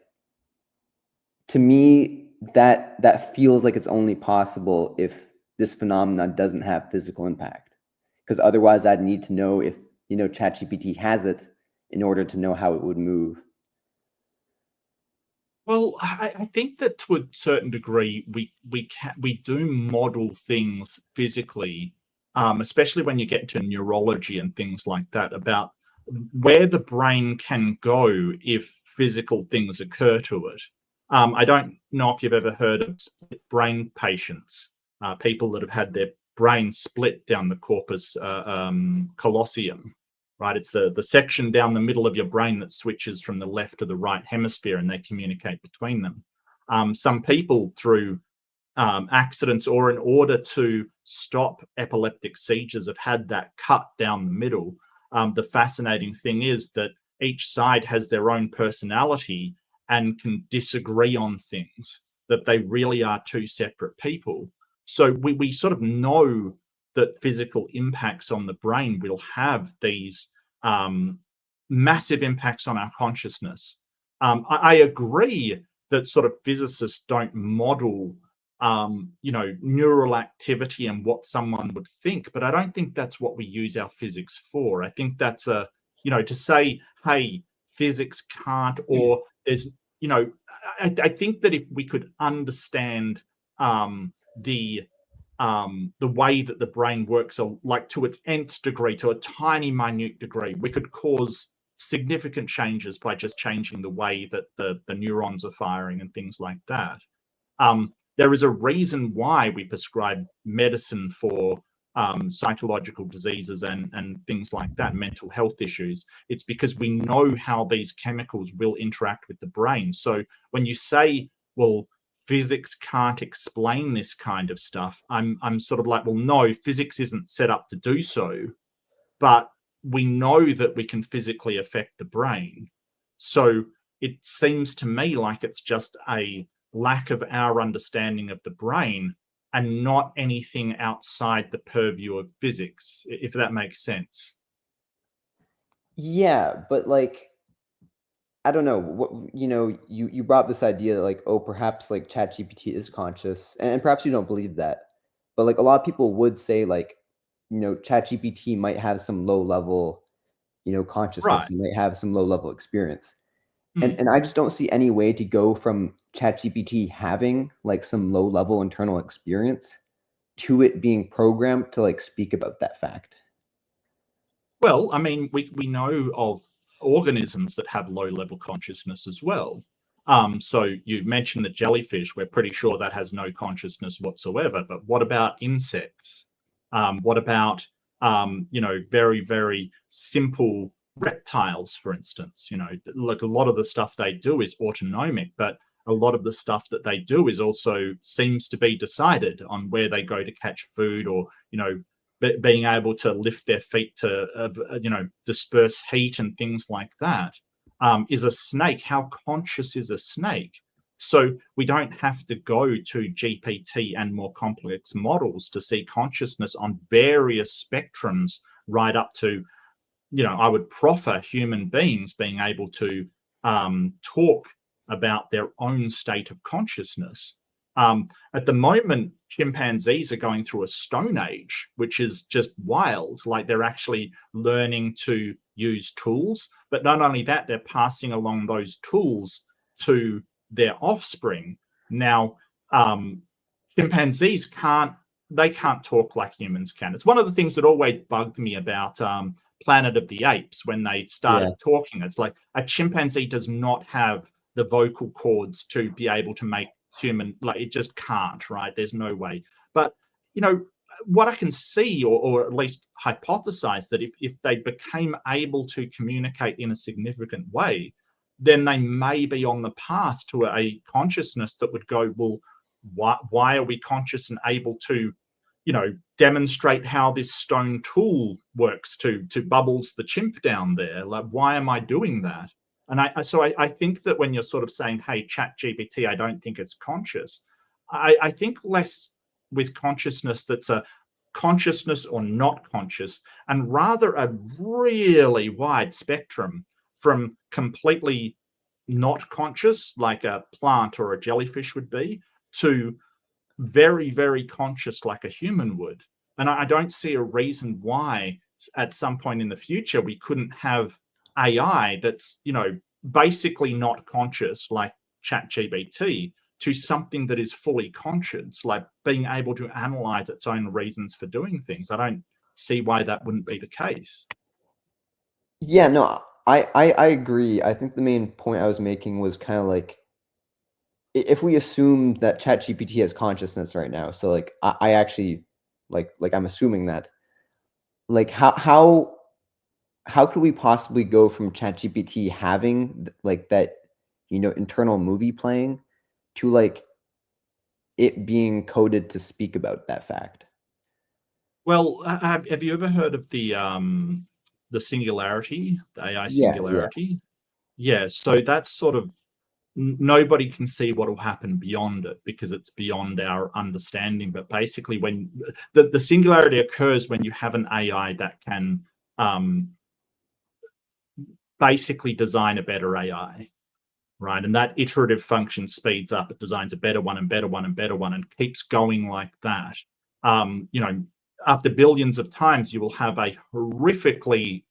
to me, that feels like it's only possible if this phenomenon doesn't have physical impact, because otherwise I'd need to know if, ChatGPT has it in order to know how it would move. Well, I think that to a certain degree, we do model things physically, especially when you get to neurology and things like that, about where the brain can go if physical things occur to it. I don't know if you've ever heard of split brain patients, people that have had their brain split down the corpus callosum. Right, it's the section down the middle of your brain that switches from the left to the right hemisphere, and they communicate between them. Some people, through accidents or in order to stop epileptic seizures, have had that cut down the middle. The fascinating thing is that each side has their own personality and can disagree on things, that they really are two separate people. So we sort of know that physical impacts on the brain will have these massive impacts on our consciousness. I agree that sort of physicists don't model, neural activity and what someone would think, but I don't think that's what we use our physics for. I think that's to say, hey, physics can't, or there's, I think that if we could understand the way that the brain works, like to its nth degree, to a tiny minute degree, we could cause significant changes by just changing the way that the neurons are firing and things like that. There is a reason why we prescribe medicine for psychological diseases and things like that, mental health issues. It's because we know how these chemicals will interact with the brain. So when you say, well, physics can't explain this kind of stuff, I'm sort of like, well, no, physics isn't set up to do so, but we know that we can physically affect the brain. So it seems to me like it's just a lack of our understanding of the brain and not anything outside the purview of physics, if that makes sense. Yeah, but like, I don't know what, you brought up this idea that like, oh, perhaps like ChatGPT is conscious, and perhaps you don't believe that, but like a lot of people would say like, ChatGPT might have some low level, consciousness, Right. you might have some low level experience. Mm. And I just don't see any way to go from ChatGPT having like some low level internal experience to it being programmed to like speak about that fact. Well, I mean, we know of organisms that have low level consciousness as well. So you mentioned the jellyfish. We're pretty sure that has no consciousness whatsoever. But what about insects? What about very, very simple reptiles, for instance? Like a lot of the stuff they do is autonomic, but a lot of the stuff that they do is also seems to be decided on where they go to catch food, or being able to lift their feet to disperse heat and things like that. Is a snake, how conscious is a snake? So we don't have to go to GPT and more complex models to see consciousness on various spectrums, right up to, I would proffer human beings being able to talk about their own state of consciousness. At the moment, chimpanzees are going through a stone age, which is just wild. Like, they're actually learning to use tools, but not only that, they're passing along those tools to their offspring. Now, chimpanzees can't talk like humans can. It's one of the things that always bugged me about Planet of the Apes when they started talking. It's like a chimpanzee does not have the vocal cords to be able to make human, like it just can't, right? There's no way. But what I can see, or at least hypothesize, that if they became able to communicate in a significant way, then they may be on the path to a consciousness that would go, well, why are we conscious and able to, demonstrate how this stone tool works to bubbles the chimp down there? Like, why am I doing that? And I think that when you're sort of saying, hey, ChatGPT, I don't think it's conscious, I think less with consciousness that's a consciousness or not conscious, and rather a really wide spectrum from completely not conscious, like a plant or a jellyfish would be, to very, very conscious, like a human would. And I don't see a reason why at some point in the future we couldn't have AI that's, basically not conscious, like ChatGPT, to something that is fully conscious, like being able to analyze its own reasons for doing things. I don't see why that wouldn't be the case. Yeah, no, I agree. I think the main point I was making was kind of like, if we assume that ChatGPT has consciousness right now, so like I actually like I'm assuming that, like how could we possibly go from ChatGPT having like that, internal movie playing, to like it being coded to speak about that fact? Well, have you ever heard of the singularity, the AI Yeah. singularity? Yeah, so that's sort of, nobody can see what will happen beyond it because it's beyond our understanding. But basically, when the singularity occurs when you have an AI that can basically design a better AI, right? And that iterative function speeds up. It designs a better one and better one and better one, and keeps going like that. After billions of times, you will have a horrifically,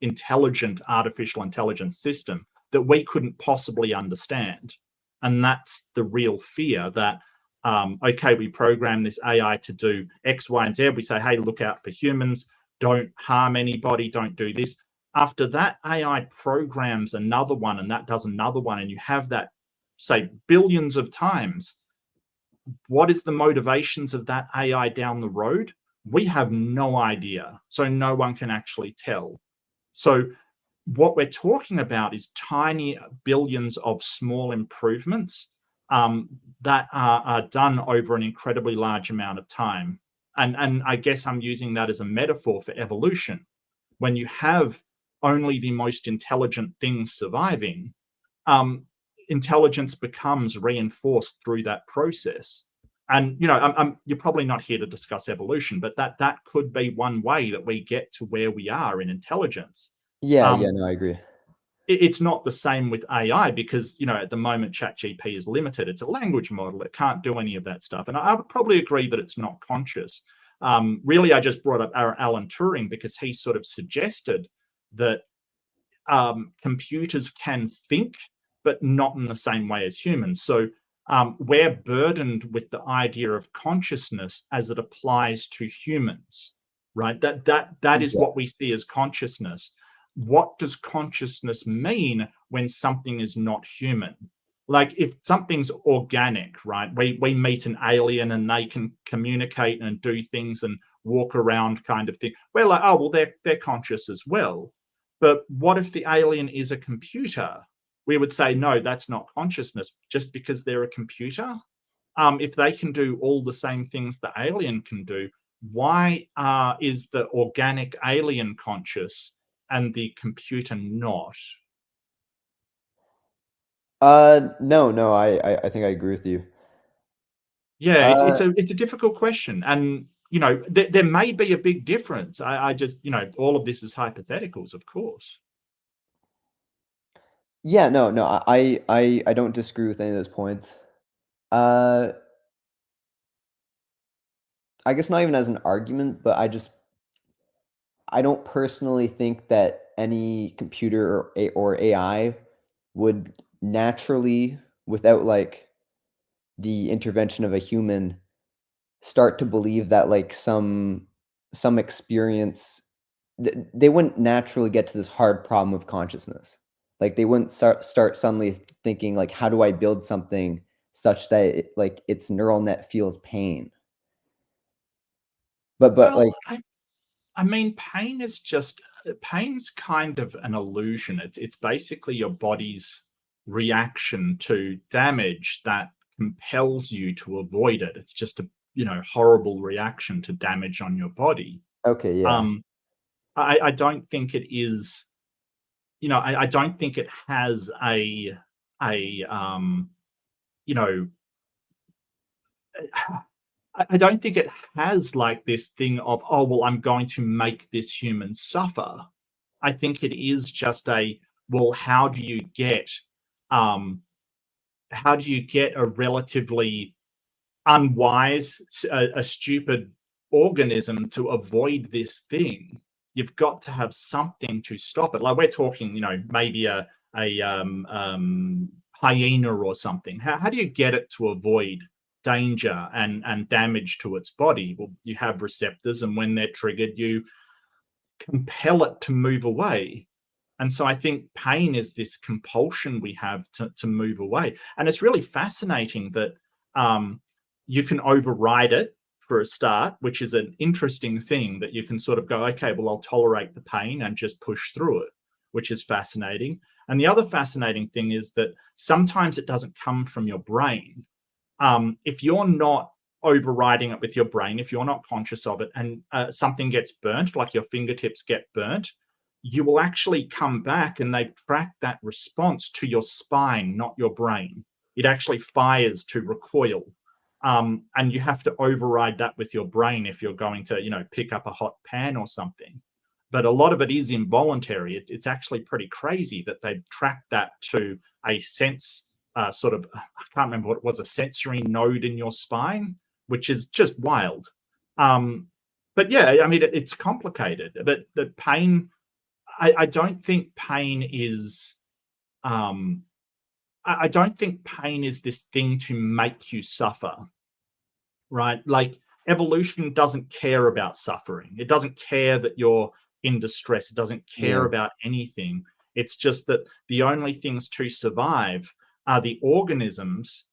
intelligent artificial intelligence system that we couldn't possibly understand. And that's the real fear, that, okay, we program this AI to do X, Y, and Z. We say, hey, look out for humans, don't harm anybody, don't do this. After that AI programs another one, and that does another one, and you have that, say, billions of times, what is the motivations of that AI down the road? We have no idea. So no one can actually tell. So what we're talking about is tiny billions of small improvements that are done over an incredibly large amount of time. And I guess I'm using that as a metaphor for evolution. When you have only the most intelligent things surviving, intelligence becomes reinforced through that process. And you're probably not here to discuss evolution, but that could be one way that we get to where we are in intelligence. Yeah, no, I agree. It's not the same with AI because, at the moment, ChatGPT is limited. It's a language model. It can't do any of that stuff. And I would probably agree that it's not conscious. Really, I just brought up Alan Turing because he sort of suggested that computers can think, but not in the same way as humans. So we're burdened with the idea of consciousness as it applies to humans, right? That is what we see as consciousness. What does consciousness mean when something is not human? Like if something's organic, right? We meet an alien and they can communicate and do things and walk around kind of thing. We're like, oh, well, they're conscious as well. But what if the alien is a computer? We would say, no, that's not consciousness just because they're a computer. If they can do all the same things the alien can do, why is the organic alien conscious and the computer not? No, I think I agree with you. Yeah, it's a difficult question, and there may be a big difference. I just all of this is hypotheticals, of course. Yeah, no, I don't disagree with any of those points. Uh, I guess not even as an argument, but I don't personally think that any computer or AI would naturally without like the intervention of a human, start to believe that like some experience, they wouldn't naturally get to this hard problem of consciousness. Like they wouldn't start suddenly thinking like, how do I build something such that like its neural net feels pain? But Well, like, I mean, pain's kind of an illusion. It's basically your body's reaction to damage that compels you to avoid it. It's just a horrible reaction to damage on your body. okay, yeah. I don't think it is. I don't think it has a you know I don't think it has like this thing of, oh, well, I'm going to make this human suffer. I think it is just well, um, how do you get a relatively unwise, a stupid organism to avoid this thing? You've got to have something to stop it. Like we're talking, maybe a hyena or something. How do you get it to avoid danger and damage to its body? Well, you have receptors, and when they're triggered, you compel it to move away. And so I think pain is this compulsion we have to move away. And it's really fascinating that you can override it for a start, which is an interesting thing, that you can sort of go, okay, well, I'll tolerate the pain and just push through it, which is fascinating. And the other fascinating thing is that sometimes it doesn't come from your brain. If you're not overriding it with your brain, if you're not conscious of it, and something gets burnt, like your fingertips get burnt, you will actually come back, and they've tracked that response to your spine, not your brain. It actually fires to recoil. And you have to override that with your brain if you're going to, pick up a hot pan or something. But a lot of it is involuntary. It's actually pretty crazy that they've tracked that to a sense, I can't remember what it was, a sensory node in your spine, which is just wild. But yeah, I mean, it's complicated. But the pain, I don't think pain is. I don't think pain is this thing to make you suffer, right? Like evolution doesn't care about suffering. It doesn't care that you're in distress. It doesn't care about anything. It's just that the only things to survive are the organisms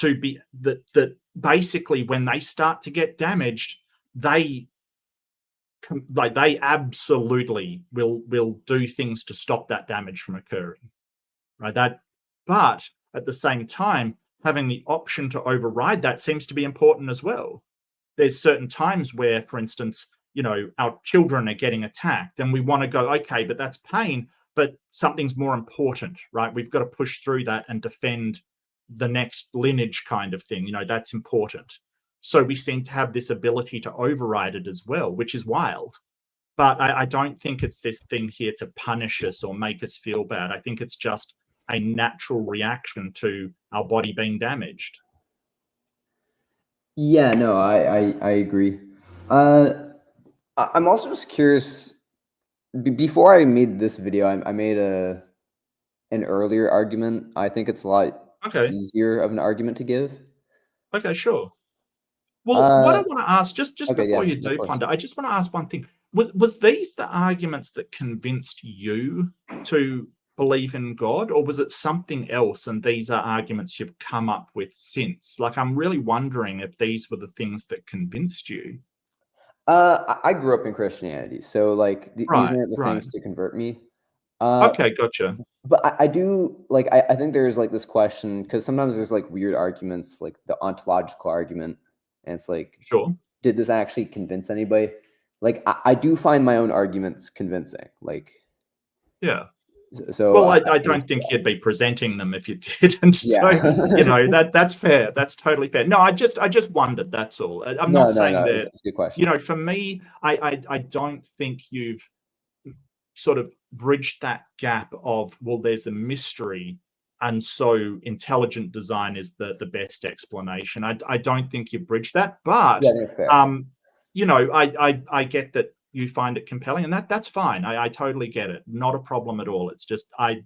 that basically, when they start to get damaged, they absolutely will do things to stop that damage from occurring, right? But at the same time, having the option to override that seems to be important as well. There's certain times where, for instance, our children are getting attacked, and we want to go, okay, but that's pain, but something's more important, right? We've got to push through that and defend the next lineage, kind of thing. That's important. So we seem to have this ability to override it as well, which is wild. But I don't think it's this thing here to punish us or make us feel bad. I think it's just a natural reaction to our body being damaged. Yeah, no, I agree. I'm also just curious. Before I made this video, I made an earlier argument. I think it's a lot easier of an argument to give. Okay, sure. Well, what I want to ask, just before you do, Ponder, I just want to ask one thing. Was these the arguments that convinced you to believe in God, or was it something else, and these are arguments you've come up with since? Like, I'm really wondering if these were the things that convinced you. I grew up in Christianity, so like these weren't the things to convert me. Okay, gotcha. But I do like, I think there's like this question, because sometimes there's like weird arguments, like the ontological argument, and it's like, Sure. did this actually convince anybody? Like I do find my own arguments convincing. Like, yeah. So well, I don't think you'd be presenting them if you didn't. So that's fair. That's totally fair. No, I just wondered. That's all. I'm not saying that. That's a good question. For me, I don't think you've sort of bridged that gap of, well, there's a mystery, and so intelligent design is the best explanation. I don't think you bridged that, but I get that you find it compelling, and that's fine. I totally get it. Not a problem at all. It's just I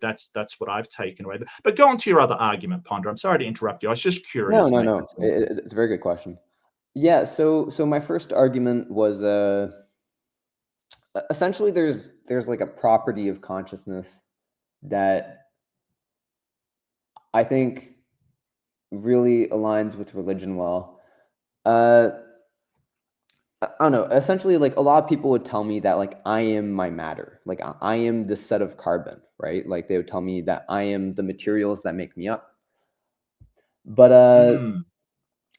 that's what I've taken away. But go on to your other argument, Ponder. I'm sorry to interrupt you. I was just curious. No. It's a very good question. Yeah. So my first argument was essentially there's like a property of consciousness that I think really aligns with religion well. I don't know. Essentially, like a lot of people would tell me that like I am my matter, like I am this set of carbon, right? Like they would tell me that I am the materials that make me up. But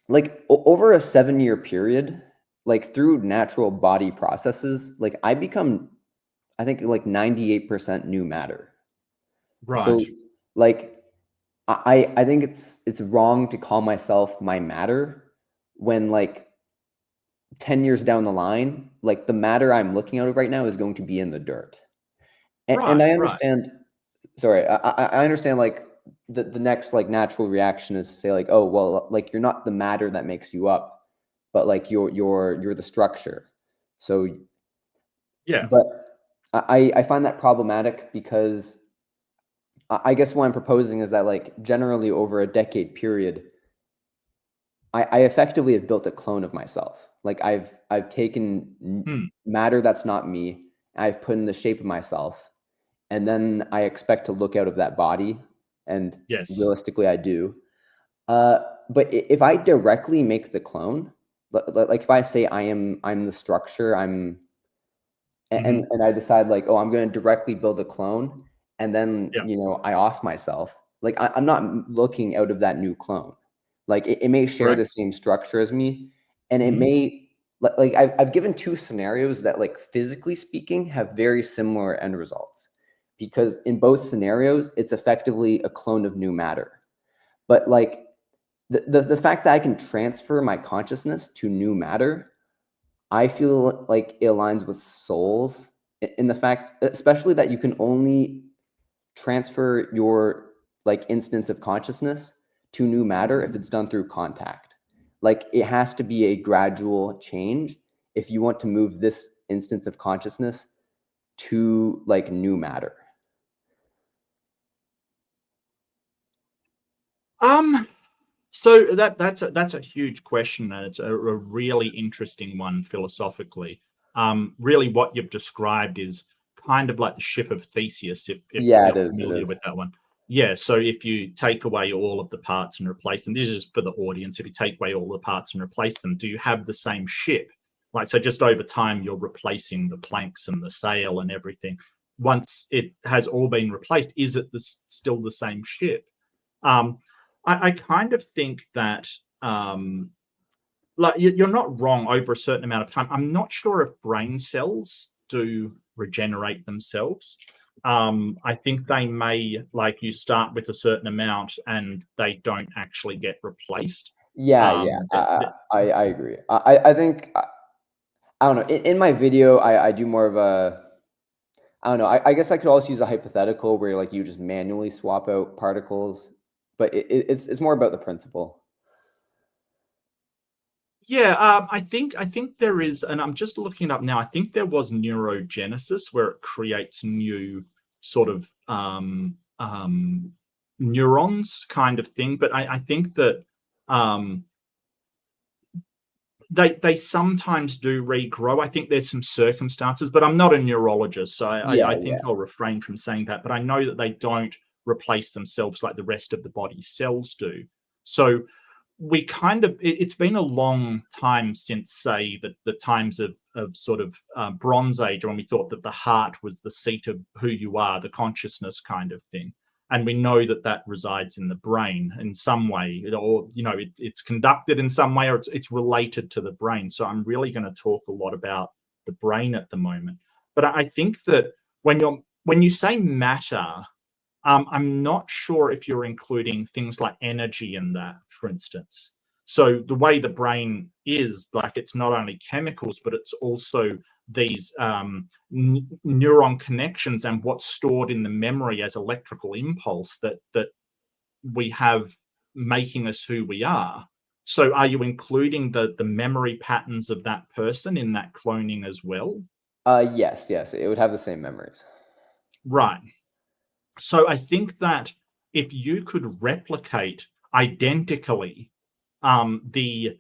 like over a 7-year period, like through natural body processes, like I become, I think like 98% new matter. Right. So like I think it's wrong to call myself my matter when like 10 years down the line, like the matter I'm looking out of right now is going to be in the dirt. And I understand, sorry, I understand like the next like natural reaction is to say like, oh, well, like you're not the matter that makes you up, but like you're the structure. So yeah. But I find that problematic because I guess what I'm proposing is that like generally over a decade period, I effectively have built a clone of myself. Like I've taken matter that's not me, I've put in the shape of myself, and then I expect to look out of that body, and realistically I do. But if I directly make the clone, like if I say I'm the structure, and I decide like, oh, I'm going to directly build a clone, and then I off myself. Like I'm not looking out of that new clone. Like it may share the same structure as me, and it may like I've given 2 scenarios that like physically speaking have very similar end results, because in both scenarios it's effectively a clone of new matter. But like the fact that I can transfer my consciousness to new matter, I feel like it aligns with souls in the fact, especially that you can only transfer your like instance of consciousness to new matter if it's done through contact. Like it has to be a gradual change if you want to move this instance of consciousness to like new matter. So that's a huge question, and it's a really interesting one philosophically. Really, what you've described is kind of like the ship of Theseus, if you're familiar with that one. Yeah. So if you take away all of the parts and replace them, this is for the audience. If you take away all the parts and replace them, do you have the same ship? Like, so just over time, you're replacing the planks and the sail and everything. Once it has all been replaced, is it still the same ship? I kind of think that like you're not wrong over a certain amount of time. I'm not sure if brain cells do regenerate themselves. I think they may, like you start with a certain amount and they don't actually get replaced. I agree. I think, I don't know, in my video, I do more of a, I don't know, I guess I could also use a hypothetical where like you just manually swap out particles, but it's more about the principle. Yeah, I think there is, and I'm just looking it up now. I think there was neurogenesis where it creates new sort of neurons kind of thing. But I think that they sometimes do regrow. I think there's some circumstances, but I'm not a neurologist, so I think I'll refrain from saying that. But I know that they don't replace themselves like the rest of the body cells do. So we kind of, it's been a long time since, say, the times of sort of Bronze Age, when we thought that the heart was the seat of who you are, the consciousness kind of thing. And we know that that resides in the brain in some way, or it's conducted in some way, or it's related to the brain. So I'm really going to talk a lot about the brain at the moment. But I think that when you say matter, I'm not sure if you're including things like energy in that, for instance. So the way the brain is, like, it's not only chemicals, but it's also these neuron connections and what's stored in the memory as electrical impulse that we have, making us who we are. So are you including the memory patterns of that person in that cloning as well? Yes, it would have the same memories. Right. So I think that if you could replicate identically the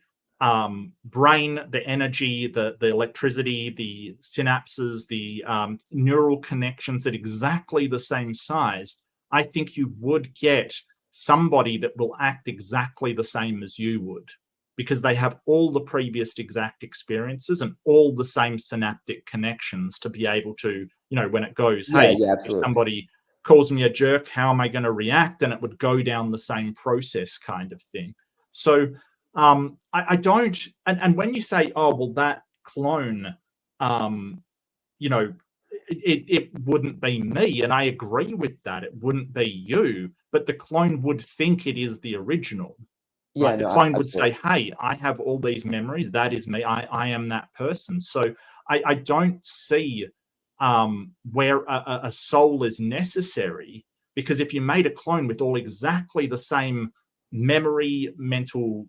brain, the energy, the electricity, the synapses, the neural connections at exactly the same size, I think you would get somebody that will act exactly the same as you would, because they have all the previous exact experiences and all the same synaptic connections to be able to, when it goes, Yeah, hey, yeah, if absolutely. somebody calls me a jerk, how am I going to react? And it would go down the same process kind of thing. So I don't, and when you say, oh, well, that clone, you know, it wouldn't be me, and I agree with that. It wouldn't be you, but the clone would think it is the original, Yeah, right? The no, clone would say, absolutely. hey, I have all these memories. That is me. I am that person. So I don't see where a soul is necessary, because if you made a clone with all exactly the same memory, mental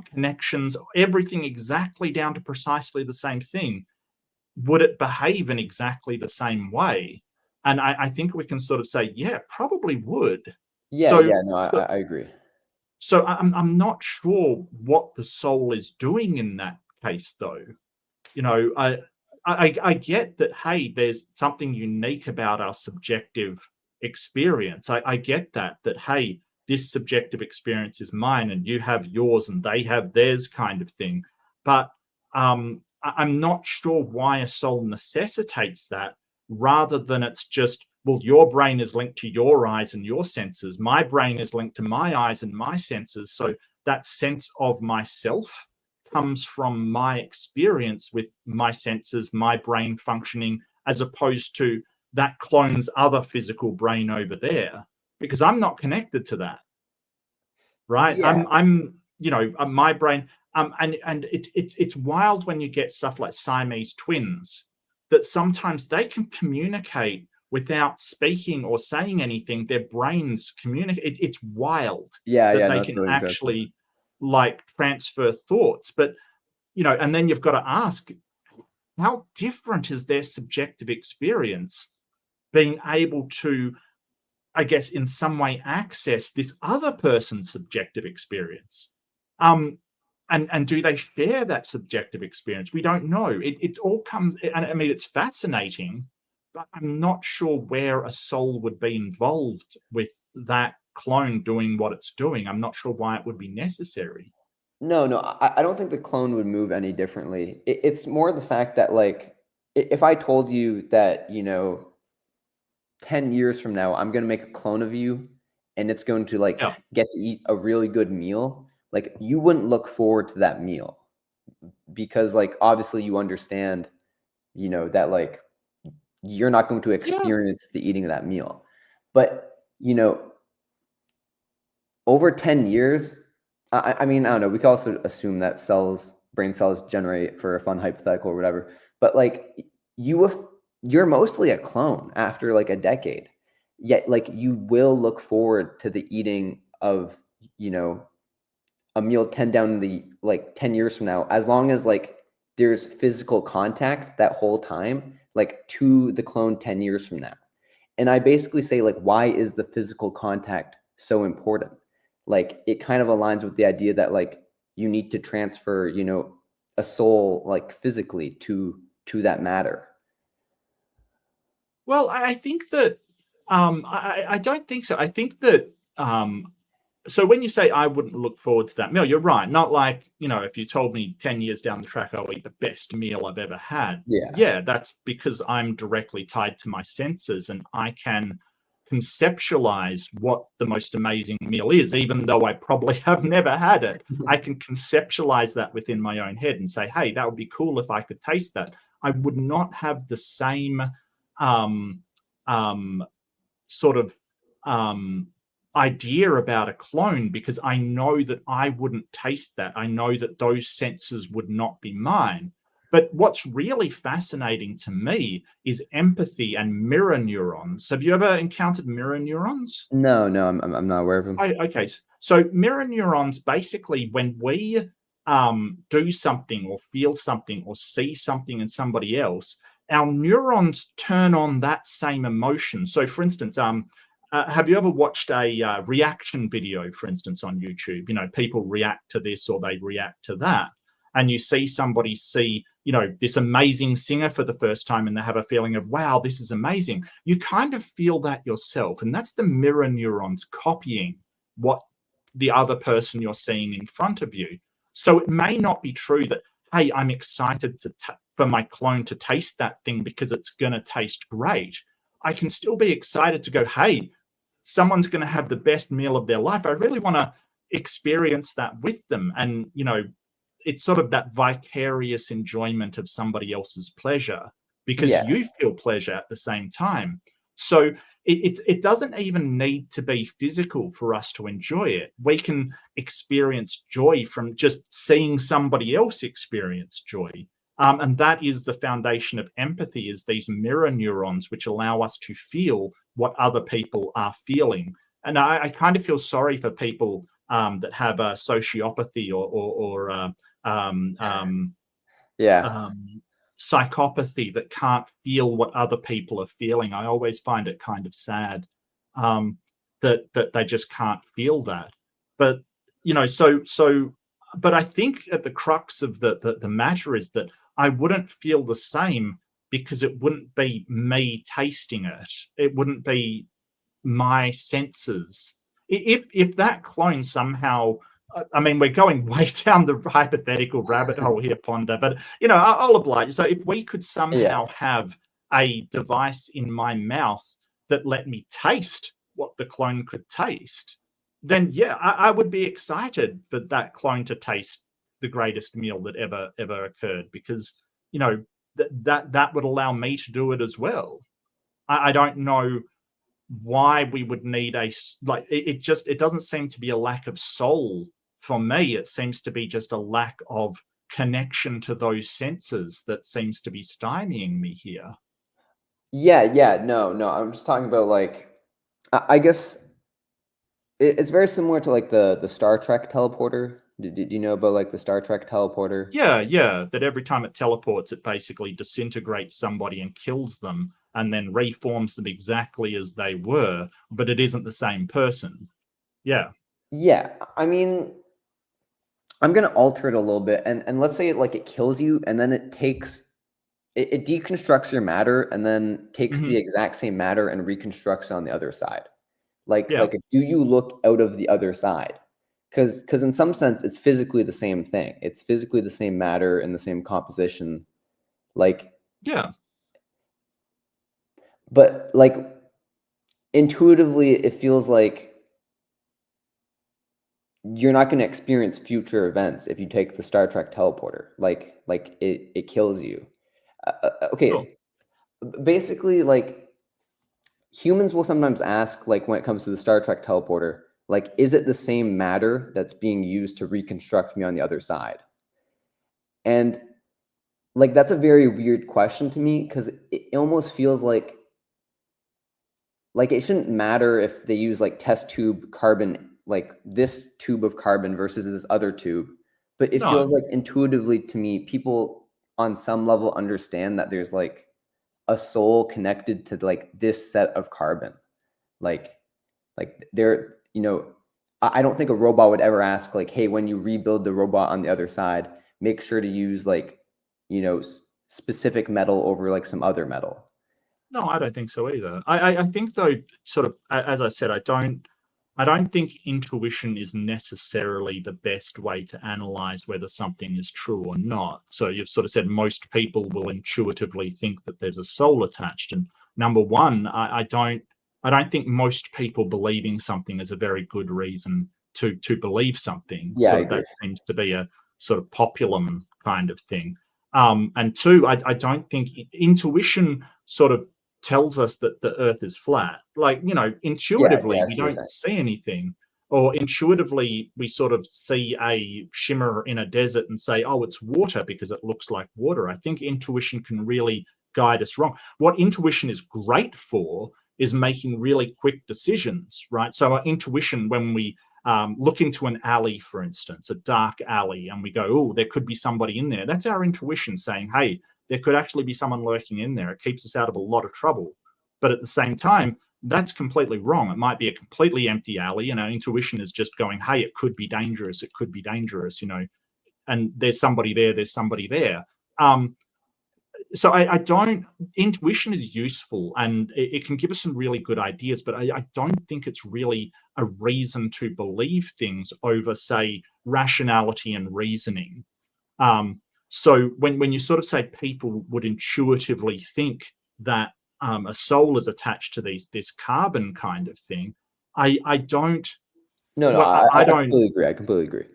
connections, everything exactly down to precisely the same thing, would it behave in exactly the same way? And I think we can sort of say, yeah, probably would. Yeah, So, yeah, no, I agree. so I'm not sure what the soul is doing in that case, though. I get that. Hey, there's something unique about our subjective experience. I get that. That hey, this subjective experience is mine, and you have yours, and they have theirs, kind of thing. But I'm not sure why a soul necessitates that, rather than it's just, well, your brain is linked to your eyes and your senses. My brain is linked to my eyes and my senses. So that sense of myself comes from my experience with my senses, my brain functioning, as opposed to that clone's other physical brain over there, because I'm not connected to that, right? Yeah, I'm my brain, and it's wild when you get stuff like Siamese twins, that sometimes they can communicate without speaking or saying anything. Their brains communicate. It's wild yeah, that yeah, they no, it's can really interesting. actually like transfer thoughts. But and then you've got to ask, how different is their subjective experience being able to, I guess, in some way access this other person's subjective experience? And do they share that subjective experience? We don't know. It all comes, and I mean, it's fascinating, but I'm not sure where a soul would be involved with that clone doing what it's doing. I'm not sure why it would be necessary. No, no, I don't think the clone would move any differently. It's more the fact that, like, if I told you that, 10 years from now, I'm gonna make a clone of you and it's going to, like, Yeah. get to eat a really good meal, like, you wouldn't look forward to that meal because, like, obviously you understand, that, like, you're not going to Yeah. experience the eating of that meal. But, over 10 years, I mean, I don't know, we could also assume that brain cells generate for a fun hypothetical or whatever, but, like, you're mostly a clone after, like, a decade, yet, like, you will look forward to the eating of, you know, a meal 10 years from now, as long as, like, there's physical contact that whole time, like, to the clone 10 years from now. And I basically say, like, why is the physical contact so important? Like, it kind of aligns with the idea that, like, you need to transfer, a soul, like, physically to that matter. Well, I think that I don't think so. I think that so when you say I wouldn't look forward to that meal, you're right. Not like, if you told me 10 years down the track I'll eat the best meal I've ever had. Yeah. Yeah, that's because I'm directly tied to my senses, and I can conceptualize what the most amazing meal is, even though I probably have never had it. I can conceptualize that within my own head and say, hey, that would be cool if I could taste that. I would not have the same um, um, sort of um, idea about a clone, because I know that I wouldn't taste that. I know that those senses would not be mine. But what's really fascinating to me is empathy and mirror neurons. Have you ever encountered mirror neurons? No, no, I'm not aware of them. Okay, so mirror neurons, basically, when we do something or feel something or see something in somebody else, our neurons turn on that same emotion. So, for instance, have you ever watched a reaction video, for instance, on YouTube? You know, people react to this or they react to that, and you see somebody see, you know, this amazing singer for the first time, and they have a feeling of, wow, this is amazing. You kind of feel that yourself, and that's the mirror neurons copying what the other person you're seeing in front of you. So it may not be true that, hey, I'm excited for my clone to taste that thing because it's going to taste great. I can still be excited to go, hey, someone's going to have the best meal of their life. I really want to experience that with them. And, you know, it's sort of that vicarious enjoyment of somebody else's pleasure because you feel pleasure at the same time. So it doesn't even need to be physical for us to enjoy it. We can experience joy from just seeing somebody else experience joy. And that is the foundation of empathy, is these mirror neurons, which allow us to feel what other people are feeling. And I kind of feel sorry for people that have a sociopathy or psychopathy that can't feel what other people are feeling. I always find it kind of sad that they just can't feel that. But, you know, but I think at the crux of the matter is that I wouldn't feel the same because it wouldn't be me tasting it. It wouldn't be my senses. If that clone somehow, I mean, we're going way down the hypothetical rabbit hole here, Ponder, but, you know, I'll oblige. So if we could somehow have a device in my mouth that let me taste what the clone could taste, then yeah, I would be excited for that clone to taste the greatest meal that ever occurred, because, you know, that would allow me to do it as well. I don't know why we would need it doesn't seem to be a lack of soul for me. It seems to be just a lack of connection to those senses that seems to be stymieing me here. No, I'm just talking about, like, I guess it's very similar to, like, the Star Trek teleporter. Did you know about, like, the Star Trek teleporter? Yeah, that every time it teleports, it basically disintegrates somebody and kills them and then reforms them exactly as they were, but it isn't the same person. Yeah, I mean, I'm gonna alter it a little bit, and let's say it kills you, and then it deconstructs your matter, and then takes the exact same matter and reconstructs it on the other side. Like, do you look out of the other side? Because in some sense, it's physically the same thing. It's physically the same matter and the same composition. But, like, intuitively, it feels like you're not going to experience future events if you take the Star Trek teleporter. Like it kills you. Okay. Cool. Basically, like, humans will sometimes ask, like, when it comes to the Star Trek teleporter, like, is it the same matter that's being used to reconstruct me on the other side? And, like, that's a very weird question to me, because it almost feels like it shouldn't matter if they use, like, test tube carbon, like this tube of carbon versus this other tube. But it feels like intuitively to me, people on some level understand that there's, like, a soul connected to, like, this set of carbon. Like they're, you know, I don't think a robot would ever ask, like, hey, when you rebuild the robot on the other side, make sure to use, like, you know, specific metal over, like, some other metal. No, I don't think so either. I think, though, sort of, as I said, I don't think intuition is necessarily the best way to analyze whether something is true or not. So you've sort of said most people will intuitively think that there's a soul attached. And number one, I don't think most people believing something is a very good reason to believe something. Yeah, so that seems to be a sort of populum kind of thing. And two, I don't think intuition sort of tells us that the earth is flat. Like, you know, intuitively we don't see anything, or intuitively we sort of see a shimmer in a desert and say, oh, it's water because it looks like water. I think intuition can really guide us wrong. What intuition is great for is making really quick decisions, right? So our intuition, when we look into an alley, for instance, a dark alley, and we go, oh, there could be somebody in there. That's our intuition saying, hey, there could actually be someone lurking in there. It keeps us out of a lot of trouble. But at the same time, that's completely wrong. It might be a completely empty alley. Intuition is just going, hey, it could be dangerous. It could be dangerous, and there's somebody there. There's somebody there. So I don't, intuition is useful and it can give us some really good ideas, but I don't think it's really a reason to believe things over, say, rationality and reasoning. So when you sort of say people would intuitively think that a soul is attached to this carbon kind of thing, I don't. No, Well, I don't. completely agree. I completely agree.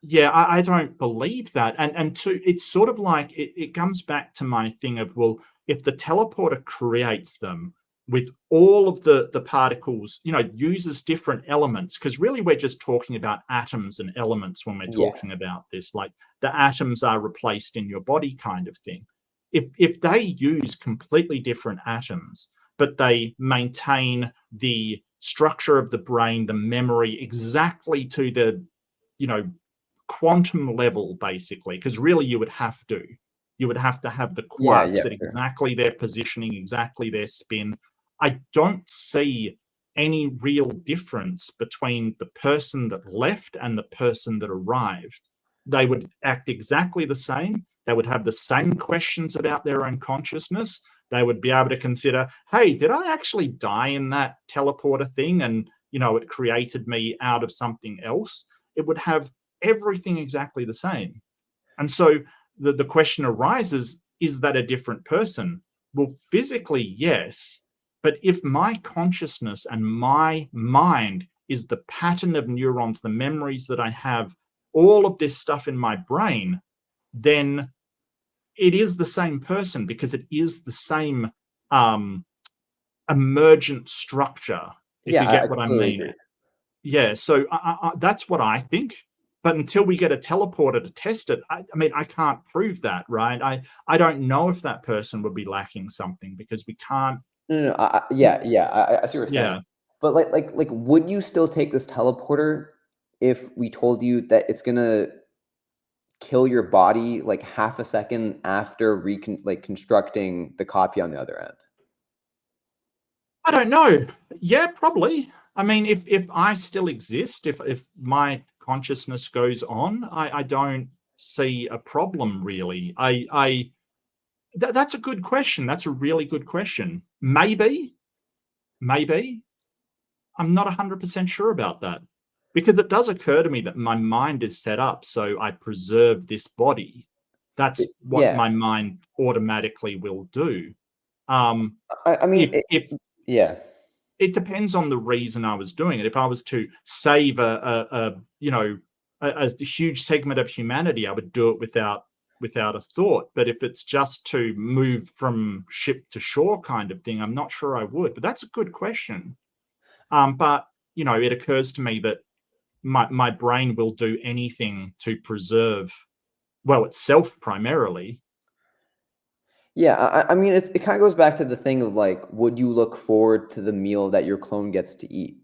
Yeah, I don't believe that. And two, it's sort of like it comes back to my thing of, well, if the teleporter creates them with all of the particles, uses different elements, because really we're just talking about atoms and elements when we're talking about this, like the atoms are replaced in your body kind of thing. If they use completely different atoms, but they maintain the structure of the brain, the memory exactly to the, quantum level, basically, because really you would have to have the quarks at exactly their positioning, exactly their spin. I don't see any real difference between the person that left and the person that arrived. They would act exactly the same. They would have the same questions about their own consciousness. They would be able to consider, hey, did I actually die in that teleporter thing? And, it created me out of something else. It would have everything exactly the same. And so the question arises, is that a different person? Well, physically, yes. But if my consciousness and my mind is the pattern of neurons, the memories that I have, all of this stuff in my brain, then it is the same person, because it is the same emergent structure, if you get what I mean. Agree. Yeah, so that's what I think. But until we get a teleporter to test it, I mean, I can't prove that, right? I don't know if that person would be lacking something, because we can't. No, I see what you're saying. Yeah. But like, would you still take this teleporter if we told you that it's gonna kill your body like half a second after constructing the copy on the other end? I don't know. Yeah, probably. I mean, if I still exist, if my consciousness goes on, I don't see a problem, really. That's a good question. That's a really good question. Maybe. I'm not 100% sure about that, because it does occur to me that my mind is set up so I preserve this body. That's what my mind automatically will do. I mean, It depends on the reason I was doing it. If I was to save a huge segment of humanity, I would do it without a thought. But if it's just to move from ship to shore kind of thing, I'm not sure I would. But that's a good question. But it occurs to me that my brain will do anything to preserve, well, itself primarily. Yeah, I mean, it kind of goes back to the thing of like, would you look forward to the meal that your clone gets to eat?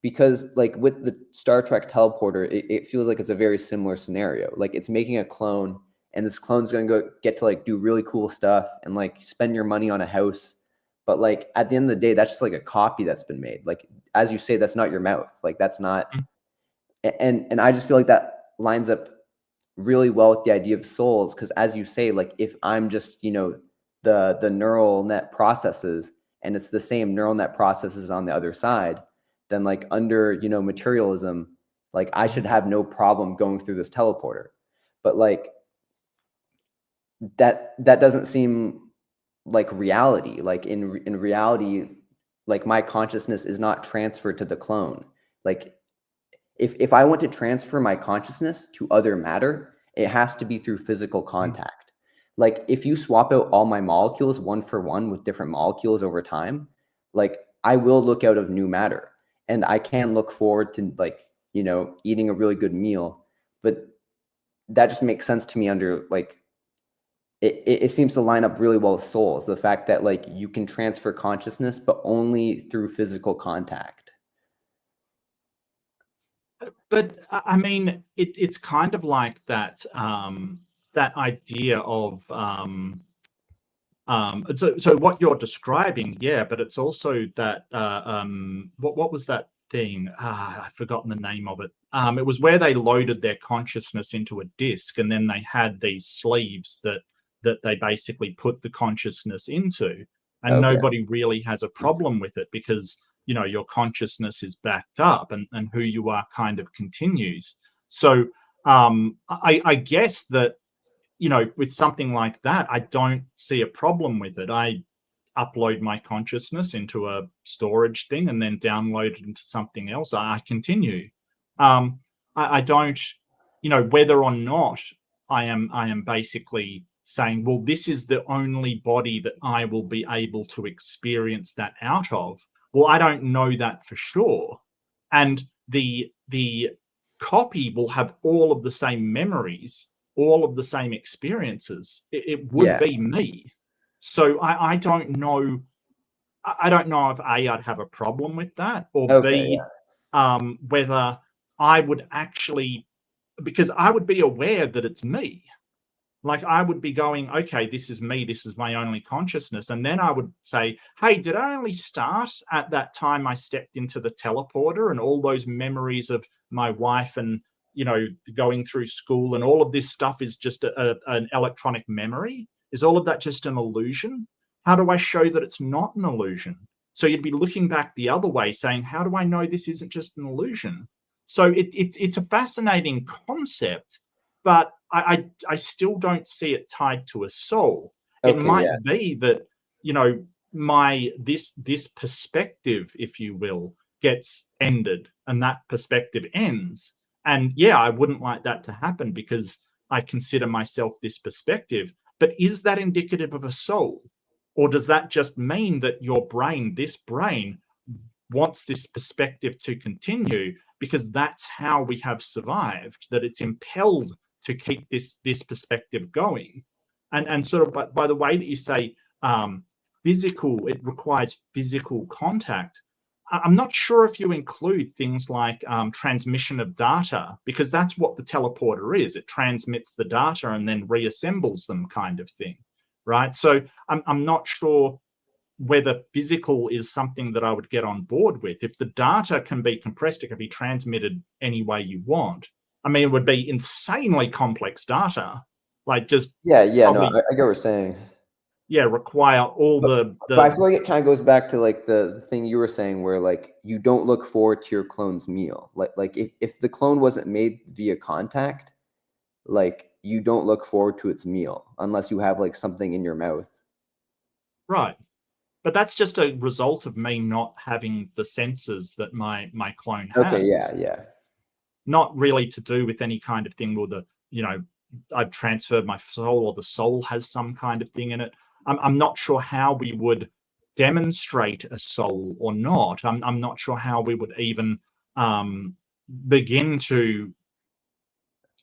Because like with the Star Trek teleporter, it feels like it's a very similar scenario. Like it's making a clone, and this clone's going to get to like do really cool stuff and like spend your money on a house. But like at the end of the day, that's just like a copy that's been made. Like as you say, that's not your mouth. Like that's not. And I just feel like that lines up really well with the idea of souls, because as you say, like if I'm just the neural net processes, and it's the same neural net processes on the other side, then like under materialism, like I should have no problem going through this teleporter. But like that doesn't seem like reality. Like in reality, like my consciousness is not transferred to the clone. Like if I want to transfer my consciousness to other matter, it has to be through physical contact. Like if you swap out all my molecules one for one with different molecules over time, like I will look out of new matter, and I can look forward to like, eating a really good meal. But that just makes sense to me under like, it seems to line up really well with souls. The fact that like you can transfer consciousness, but only through physical contact. But I mean, it's kind of like that that idea of So what you're describing, yeah, but it's also that what was that thing? I've forgotten the name of it. It was where they loaded their consciousness into a disc, and then they had these sleeves that they basically put the consciousness into, and Okay. nobody really has a problem with it because your consciousness is backed up, and who you are kind of continues. So I guess that with something like that, I don't see a problem with it. I upload my consciousness into a storage thing and then download it into something else. I continue. I don't, whether or not I am basically saying, well, this is the only body that I will be able to experience that out of. Well, I don't know that for sure. And the copy will have all of the same memories, all of the same experiences. It would be me. So I don't know. I don't know if A, I'd have a problem with that, or B, whether I would actually, because I would be aware that it's me. Like I would be going, okay, this is me. This is my only consciousness. And then I would say, hey, did I only start at that time I stepped into the teleporter, and all those memories of my wife and, going through school and all of this stuff is just an electronic memory? Is all of that just an illusion? How do I show that it's not an illusion? So you'd be looking back the other way saying, how do I know this isn't just an illusion? So it's a fascinating concept, but I still don't see it tied to a soul. It might be that this perspective, if you will, gets ended, and that perspective ends. And yeah, I wouldn't like that to happen because I consider myself this perspective. But is that indicative of a soul, or does that just mean that your brain, this brain, wants this perspective to continue because that's how we have survived, that it's impelled to keep this perspective going? And sort of by the way that you say physical, it requires physical contact. I'm not sure if you include things like transmission of data, because that's what the teleporter is. It transmits the data and then reassembles them, kind of thing, right? So I'm not sure whether physical is something that I would get on board with. If the data can be compressed, it can be transmitted any way you want. I mean, it would be insanely complex data, like just probably, no, I get what you're saying. Yeah, require all the. But I feel like it kind of goes back to like the thing you were saying, where like you don't look forward to your clone's meal. Like if the clone wasn't made via contact, like you don't look forward to its meal unless you have like something in your mouth. Right. But that's just a result of me not having the senses that my clone has. Okay, yeah. Not really to do with any kind of thing, or I've transferred my soul, or the soul has some kind of thing in it. I'm not sure how we would demonstrate a soul or not. I'm not sure how we would even begin to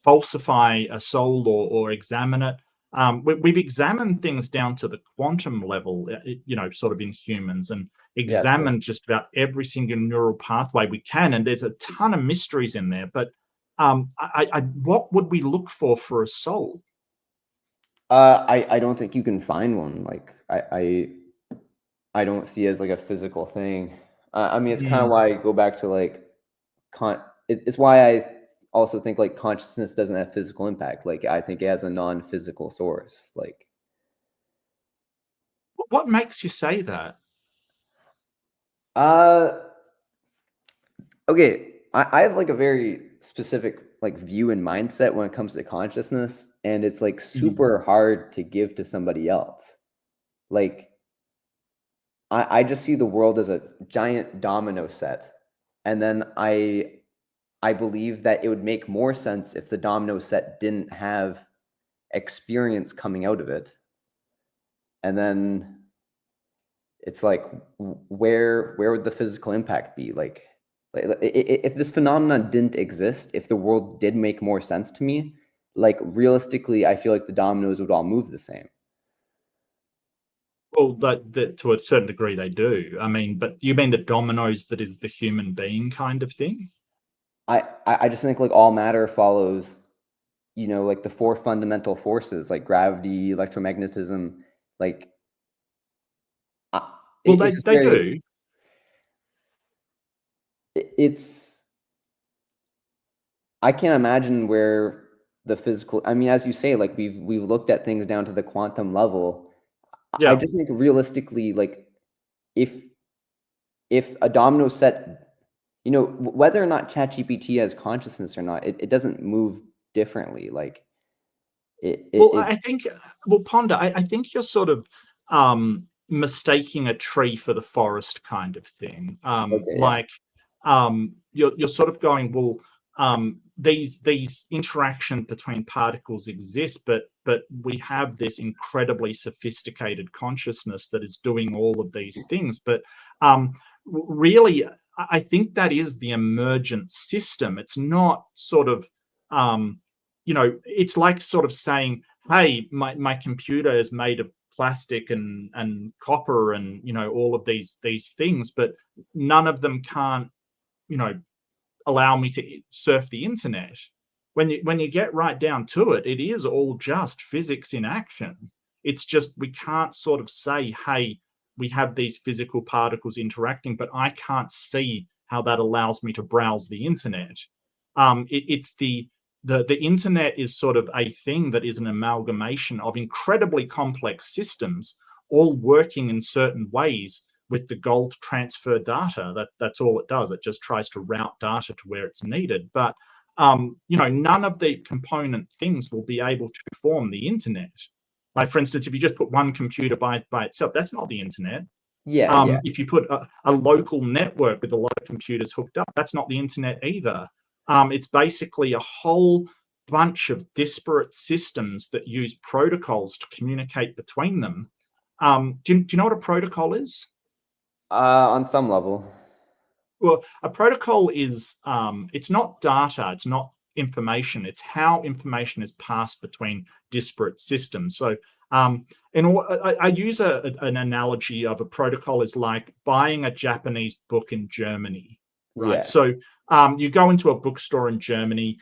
falsify a soul or examine it. We've examined things down to the quantum level, sort of in humans, and examined just about every single neural pathway we can. And there's a ton of mysteries in there. But what would we look for a soul? I don't think you can find one. Like I don't see it as like a physical thing. I mean, it's kind of why I go back to like it's why I also think like consciousness doesn't have physical impact. Like I think it has a non-physical source. Like, what makes you say that? Okay, I have like a very specific like view and mindset when it comes to consciousness, and it's like super hard to give to somebody else. Like I just see the world as a giant domino set, and then I believe that it would make more sense if the domino set didn't have experience coming out of it. And then it's like, where would the physical impact be? Like if this phenomenon didn't exist, if the world did make more sense to me, like realistically, I feel like the dominoes would all move the same. Well, that to a certain degree they do. I mean, but you mean the dominoes that is the human being kind of thing? I just think like all matter follows, like the four fundamental forces like gravity, electromagnetism, like Well, It's just they very, do. it's, I can't imagine where the physical, I mean, as you say, like we've looked at things down to the quantum level. I Yeah. just think realistically, like if a domino set, you know, whether or not ChatGPT has consciousness or not, it doesn't move differently. Like Well, it I think, well, Ponder, I think you're sort of mistaking a tree for the forest kind of thing. okay, yeah, Like you're sort of going, well, these interaction between particles exist, but we have this incredibly sophisticated consciousness that is doing all of these things. But really, I think that is the emergent system. It's not sort of it's like sort of saying, hey, my computer is made of plastic and copper and all of these things, but none of them can't you know allow me to surf the internet. When you get right down to it, it is all just physics in action. It's just we can't sort of say, hey, we have these physical particles interacting, but I can't see how that allows me to browse the internet. It's the internet is sort of a thing that is an amalgamation of incredibly complex systems all working in certain ways with the goal to transfer data. That's all it does. It just tries to route data to where it's needed. But none of the component things will be able to form the internet. Like, for instance, if you just put one computer by itself, that's not the internet. yeah. If you put a local network with a lot of computers hooked up, that's not the internet either. It's basically a whole bunch of disparate systems that use protocols to communicate between them. Do you know what a protocol is? On some level, Well, a protocol is it's not data, it's not information, it's how information is passed between disparate systems. So I use an analogy of a protocol is like buying a Japanese book in Germany, right? yeah, So you go into a bookstore in Germany,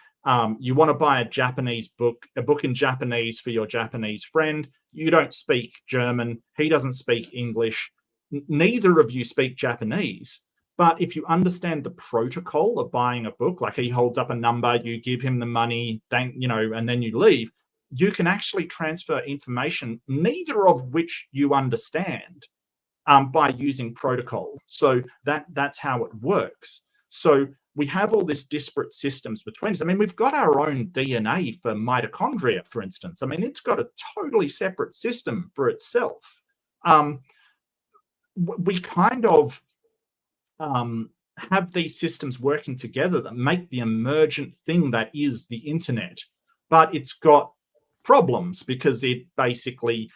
you want to buy a book in Japanese for your Japanese friend. You don't speak German, he doesn't speak English, neither of you speak Japanese. But if you understand the protocol of buying a book, like he holds up a number, you give him the money, and then you leave, you can actually transfer information, neither of which you understand, by using protocol. So that's how it works. So we have all this disparate systems between us. I mean, we've got our own DNA for mitochondria, for instance. I mean, it's got a totally separate system for itself. We kind of have these systems working together that make the emergent thing that is the internet. But it's got problems because it basically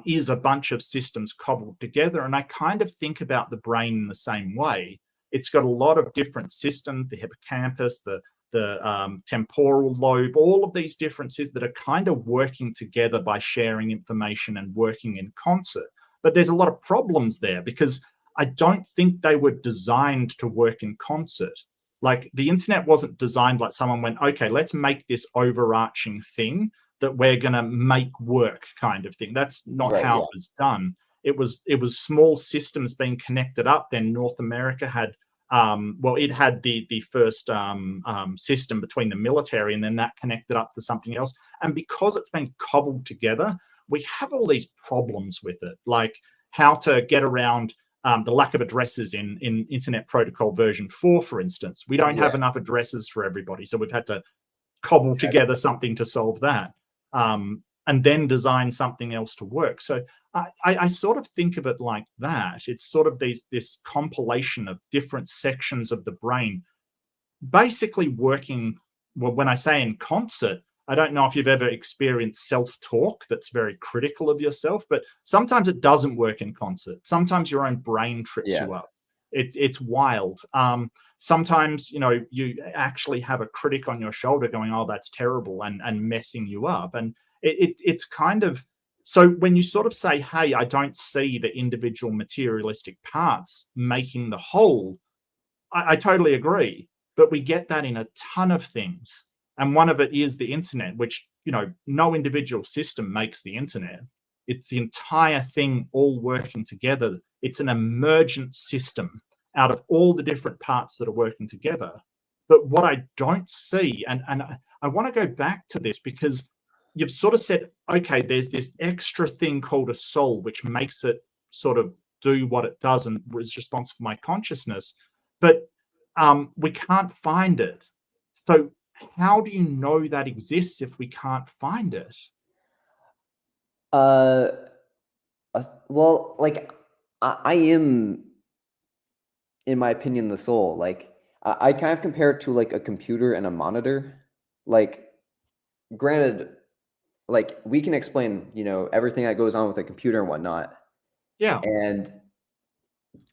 is a bunch of systems cobbled together. And I kind of think about the brain in the same way. It's got a lot of different systems, the hippocampus, the temporal lobe, all of these differences that are kind of working together by sharing information and working in concert. But there's a lot of problems there because I don't think they were designed to work in concert. Like the internet wasn't designed like someone went, okay, let's make this overarching thing that we're going to make work kind of thing. That's not right, how yeah, it was done. It was small systems being connected up. Then North America had it had the first system between the military, and then that connected up to something else. And because it's been cobbled together, we have all these problems with it, like how to get around the lack of addresses in Internet Protocol version 4, for instance. We don't have yeah, enough addresses for everybody, so we've had to cobble together something to solve that, and then design something else to work. So I sort of think of it like that. It's sort of this compilation of different sections of the brain basically working. Well, when I say in concert, I don't know if you've ever experienced self-talk that's very critical of yourself, but sometimes it doesn't work in concert. Sometimes your own brain trips yeah, you up. It's wild. Sometimes you actually have a critic on your shoulder going, "Oh, that's terrible," and messing you up. And it's kind of, so when you sort of say, "Hey, I don't see the individual materialistic parts making the whole," I totally agree. But we get that in a ton of things. And one of it is the internet, which, no individual system makes the internet. It's the entire thing all working together. It's an emergent system out of all the different parts that are working together. But what I don't see, and I want to go back to this because you've sort of said, okay, there's this extra thing called a soul, which makes it sort of do what it does and is responsible for my consciousness, but we can't find it. So how do you know that exists if we can't find it? Well, like I am, in my opinion, the soul. Like I kind of compare it to like a computer and a monitor. Like, granted, like we can explain, everything that goes on with a computer and whatnot. Yeah. And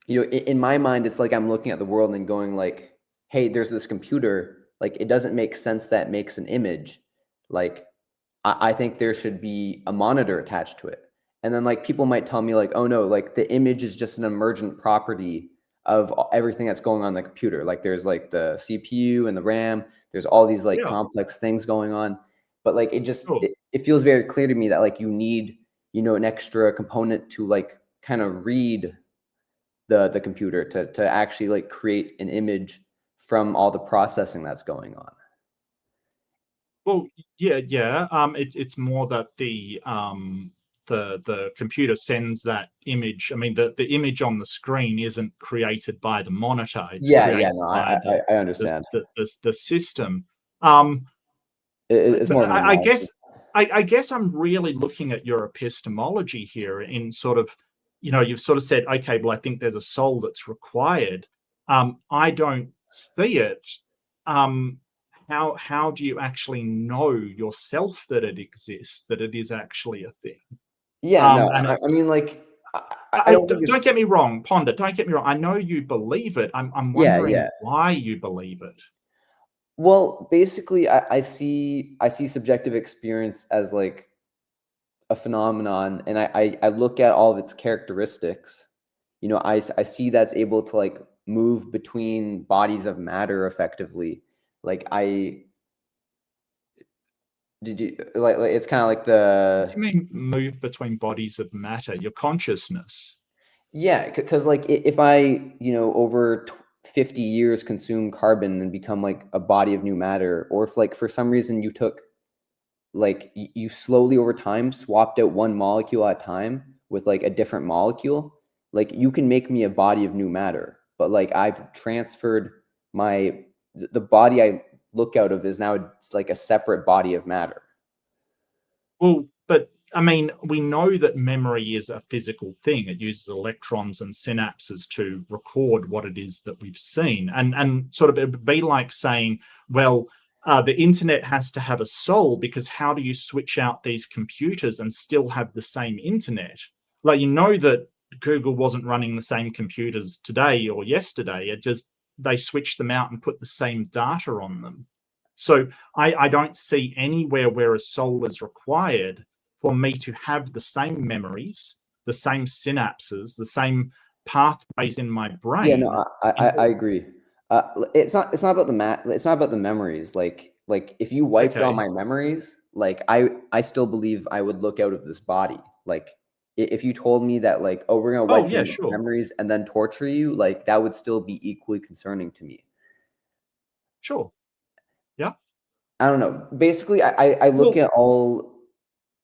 in my mind, it's like I'm looking at the world and going like, hey, there's this computer. Like, it doesn't make sense that makes an image. Like, I think there should be a monitor attached to it. And then like people might tell me like, oh no, like the image is just an emergent property of everything that's going on in the computer. Like there's like the CPU and the RAM, there's all these like complex things going on. But like it just, it feels very clear to me that like you need, an extra component to like kind of read the computer to actually like create an image from all the processing that's going on. Well, yeah. It's more that the computer sends that image. I mean, the image on the screen isn't created by the monitor. It's created by I understand the system. It's more of an I guess I'm really looking at your epistemology here in sort of, you've sort of said, okay, well, I think there's a soul that's required. I don't see it. How do you actually know yourself that it exists, that it is actually a thing? Yeah, I mean, like, I don't get me wrong, Ponder. Don't get me wrong. I know you believe it. I'm wondering why you believe it. Well, basically, I see subjective experience as like a phenomenon, and I look at all of its characteristics. I see that's able to like move between bodies of matter effectively. Like it's kind of like the. What do you mean move between bodies of matter? Your consciousness. Yeah, because like if I over 50 years consume carbon and become like a body of new matter, or if like for some reason you took like you slowly over time swapped out one molecule at a time with like a different molecule, like you can make me a body of new matter, but like I've transferred the body I look out of is now it's like a separate body of matter. Well, but I mean, we know that memory is a physical thing. It uses electrons and synapses to record what it is that we've seen. And sort of it would be like saying, well, the internet has to have a soul, because how do you switch out these computers and still have the same internet? Like, that Google wasn't running the same computers today or yesterday. It just, they switched them out and put the same data on them. So I don't see anywhere where a soul is required for me to have the same memories, the same synapses, the same pathways in my brain. Yeah, no, I agree. It's not about it's not about the memories. Like if you wiped all my memories, like I still believe I would look out of this body. Like if you told me that like, oh, we're gonna wipe your memories and then torture you, like that would still be equally concerning to me. Sure. Yeah. I don't know. Basically, I look at all.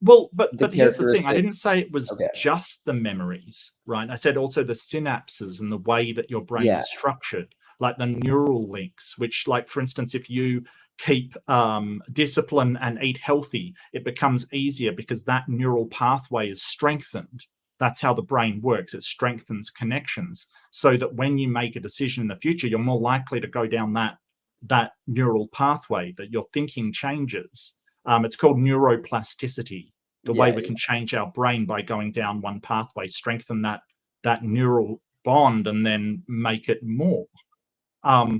Well, but here's the thing. I didn't say it was just the memories, right? I said also the synapses and the way that your brain is structured, like the neural links, which, like, for instance, if you keep discipline and eat healthy, it becomes easier because that neural pathway is strengthened. That's how the brain works. It strengthens connections so that when you make a decision in the future, you're more likely to go down that neural pathway, that your thinking changes. It's called neuroplasticity, the way we can change our brain by going down one pathway, strengthen that neural bond, and then make it more. I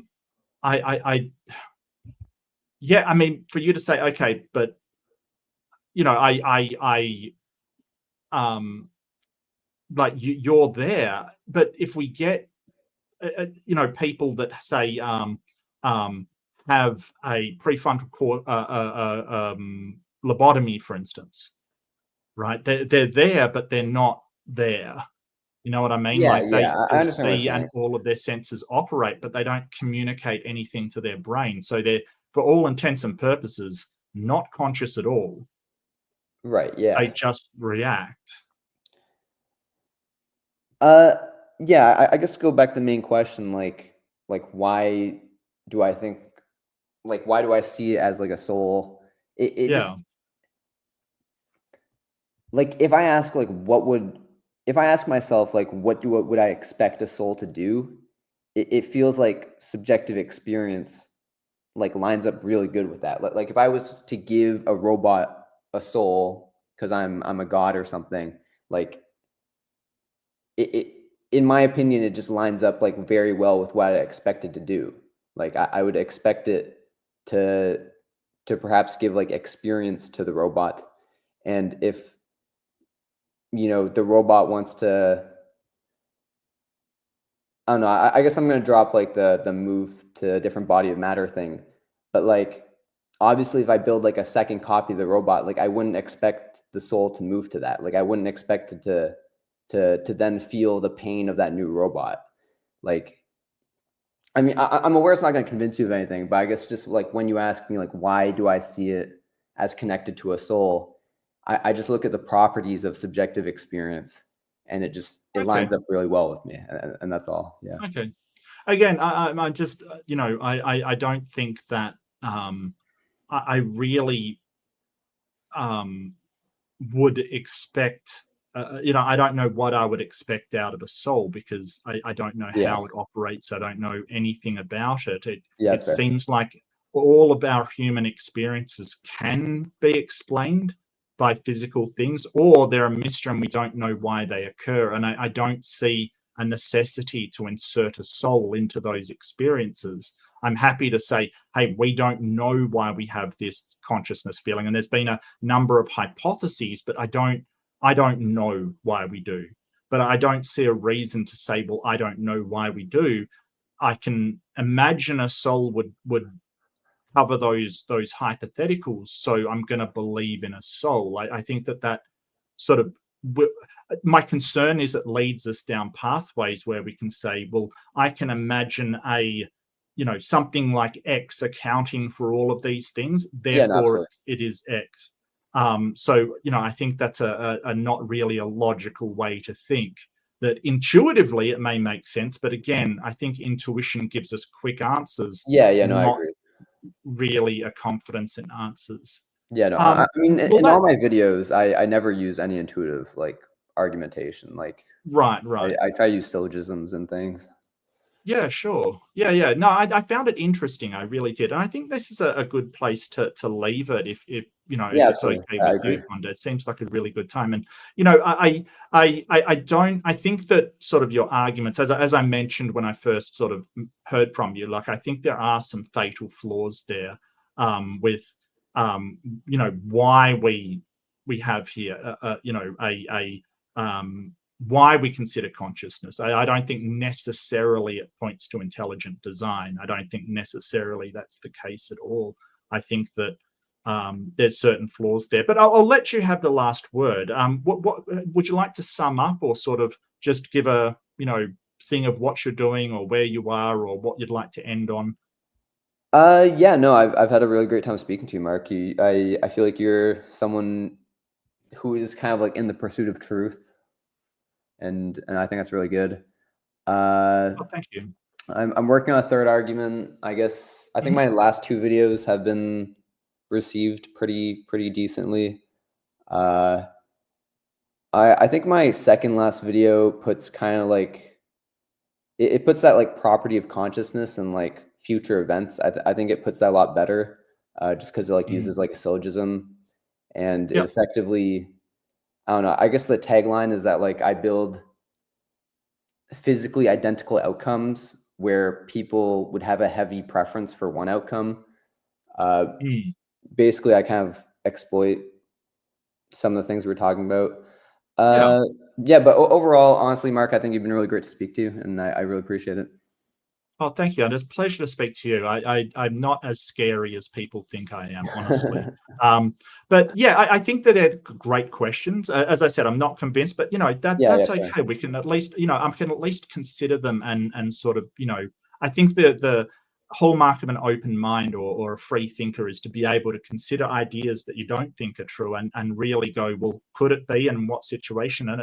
mean, for you to say, okay, but like you're there, but if we get people that say have a prefrontal lobotomy, for instance, right? They're there, but they're not there. You know what I mean? Yeah, Like they yeah, I still understand what see you're and saying. all of their senses operate, but they don't communicate anything to their brain. So they're, for all intents and purposes, not conscious at all. Right, They yeah. just react. Uh, yeah, I guess go back to the main question, like why do I think, like why do I see it as like a soul? It just Yeah. like if I ask myself like what would I expect a soul to do, it feels like subjective experience like lines up really good with that. Like if I was to give a robot a soul because I'm a god or something, like it in my opinion, it just lines up like very well with what I expect it to do. Like I would expect it to to perhaps give like experience to the robot. And if the robot wants to, I don't know, I guess I'm gonna drop like the move to a different body of matter thing. But like obviously if I build like a second copy of the robot, like I wouldn't expect the soul to move to that. Like I wouldn't expect it to then feel the pain of that new robot. Like I mean, I'm aware it's not going to convince you of anything, but I guess just like when you ask me, like, why do I see it as connected to a soul? I just look at the properties of subjective experience, and it Okay. lines up really well with me, and that's all. Yeah. Okay. Again, I just, I don't think that I really um, would expect. I don't know what I would expect out of a soul because I don't know Yeah. how it operates. I don't know anything about it. It Yeah. it That's fair. seems like all of our human experiences can be explained by physical things, or they're a mystery and we don't know why they occur. And I don't see a necessity to insert a soul into those experiences. I'm happy to say, hey, we don't know why we have this consciousness feeling, and there's been a number of hypotheses, but I don't know why we do. But I don't see a reason to say, well, I don't know why we do. I can imagine a soul would cover those hypotheticals. So I'm going to believe in a soul. I think that sort of, my concern is it leads us down pathways where we can say, well, I can imagine something like X accounting for all of these things, Yeah. No, therefore absolutely. it is X. So I think that's a not really a logical way to think. That intuitively it may make sense, but again, I think intuition gives us quick answers, Yeah. Yeah. No, I not agree. really a confidence in answers. Yeah. No, I Um, mean, well, in all my videos, I never use any intuitive like argumentation. Like right. I try to use syllogisms and things. Yeah, sure. Yeah. No, I found it interesting. I really did. And I think this is a good place to leave it if Yeah, it's absolutely. okay I with you, agree. Ponda. It seems like a really good time. And I don't I think that sort of your arguments, as I mentioned when I first sort of heard from you, like I think there are some fatal flaws there with why we have here a why we consider consciousness. I don't think necessarily it points to intelligent design. I don't think necessarily that's the case at all. I think that there's certain flaws there. But I'll let you have the last word. What would you like to sum up, or sort of just give a thing of what you're doing, or where you are, or what you'd like to end on? Yeah, no, I've had a really great time speaking to you, Mark. I feel like you're someone who is kind of like in the pursuit of truth, and I think that's really good. Uh, Oh, thank you. I'm working on a third argument. I think Mhm. my last two videos have been received pretty decently. Uh, I think my second last video puts kind of like it puts that like property of consciousness and like future events. I think it puts that a lot better, just because it like Mm. uses like a syllogism, and it Yep. effectively, I don't know. I guess the tagline is that like I build physically identical outcomes where people would have a heavy preference for one outcome. Uh, Mm. Basically, I kind of exploit some of the things we're talking about. Yeah. Uh, yeah, but overall, honestly, Mark, I think you've been really great to speak to, and I really appreciate it. Oh, thank you. And it's a pleasure to speak to you. I'm not as scary as people think I am, honestly. But yeah, I think that they're great questions. As I said, I'm not convinced, but that's Sure. okay. We can at least, I can at least consider them and sort of, I think the hallmark of an open mind or a free thinker is to be able to consider ideas that you don't think are true and really go, well, could it be, and what situation? And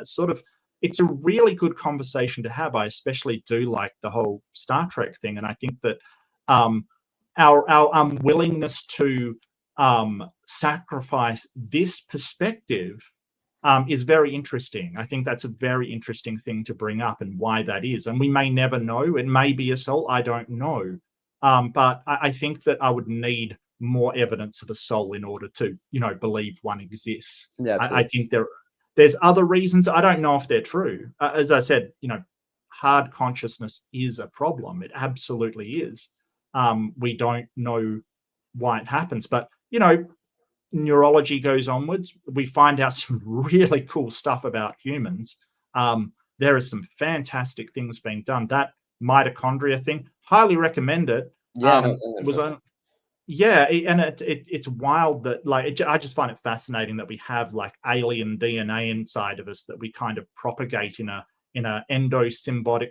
it's a really good conversation to have. I especially do like the whole Star Trek thing, and I think that our unwillingness to sacrifice this perspective is very interesting. I think that's a very interesting thing to bring up, and why that is. And we may never know. It may be assault. I don't know. But I think that I would need more evidence of a soul in order to, believe one exists. Yeah, I think there's other reasons. I don't know if they're true. As I said, hard consciousness is a problem. It absolutely is. We don't know why it happens, but neurology goes onwards. We find out some really cool stuff about humans. There are some fantastic things being done. That mitochondria thing, highly recommend it. Yeah, no, It was on. Yeah, and it's wild that I just find it fascinating that we have like alien DNA inside of us that we kind of propagate in a endosymbiotic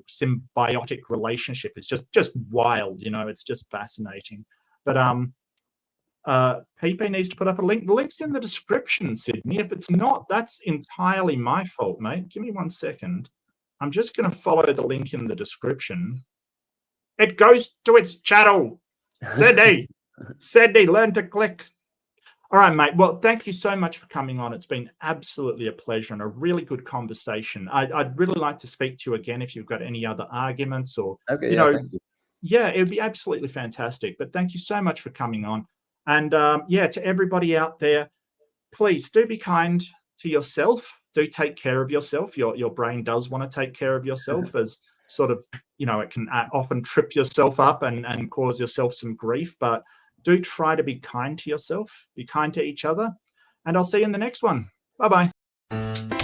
symbiotic relationship. It's just wild, it's just fascinating. But PP needs to put up a link. The link's in the description, Sydney. If it's not, that's entirely my fault, mate. Give me 1 second. I'm just going to follow the link in the description. It goes to its channel. Sydney, learn to click. All right, mate. Well, thank you so much for coming on. It's been absolutely a pleasure and a really good conversation. I'd really like to speak to you again if you've got any other arguments or, okay, thank you. Yeah, it would be absolutely fantastic. But thank you so much for coming on. And to everybody out there, please do be kind to yourself. Do take care of yourself. Your brain does want to take care of yourself, as sort of, it can often trip yourself up and cause yourself some grief. But do try to be kind to yourself, be kind to each other. And I'll see you in the next one. Bye-bye.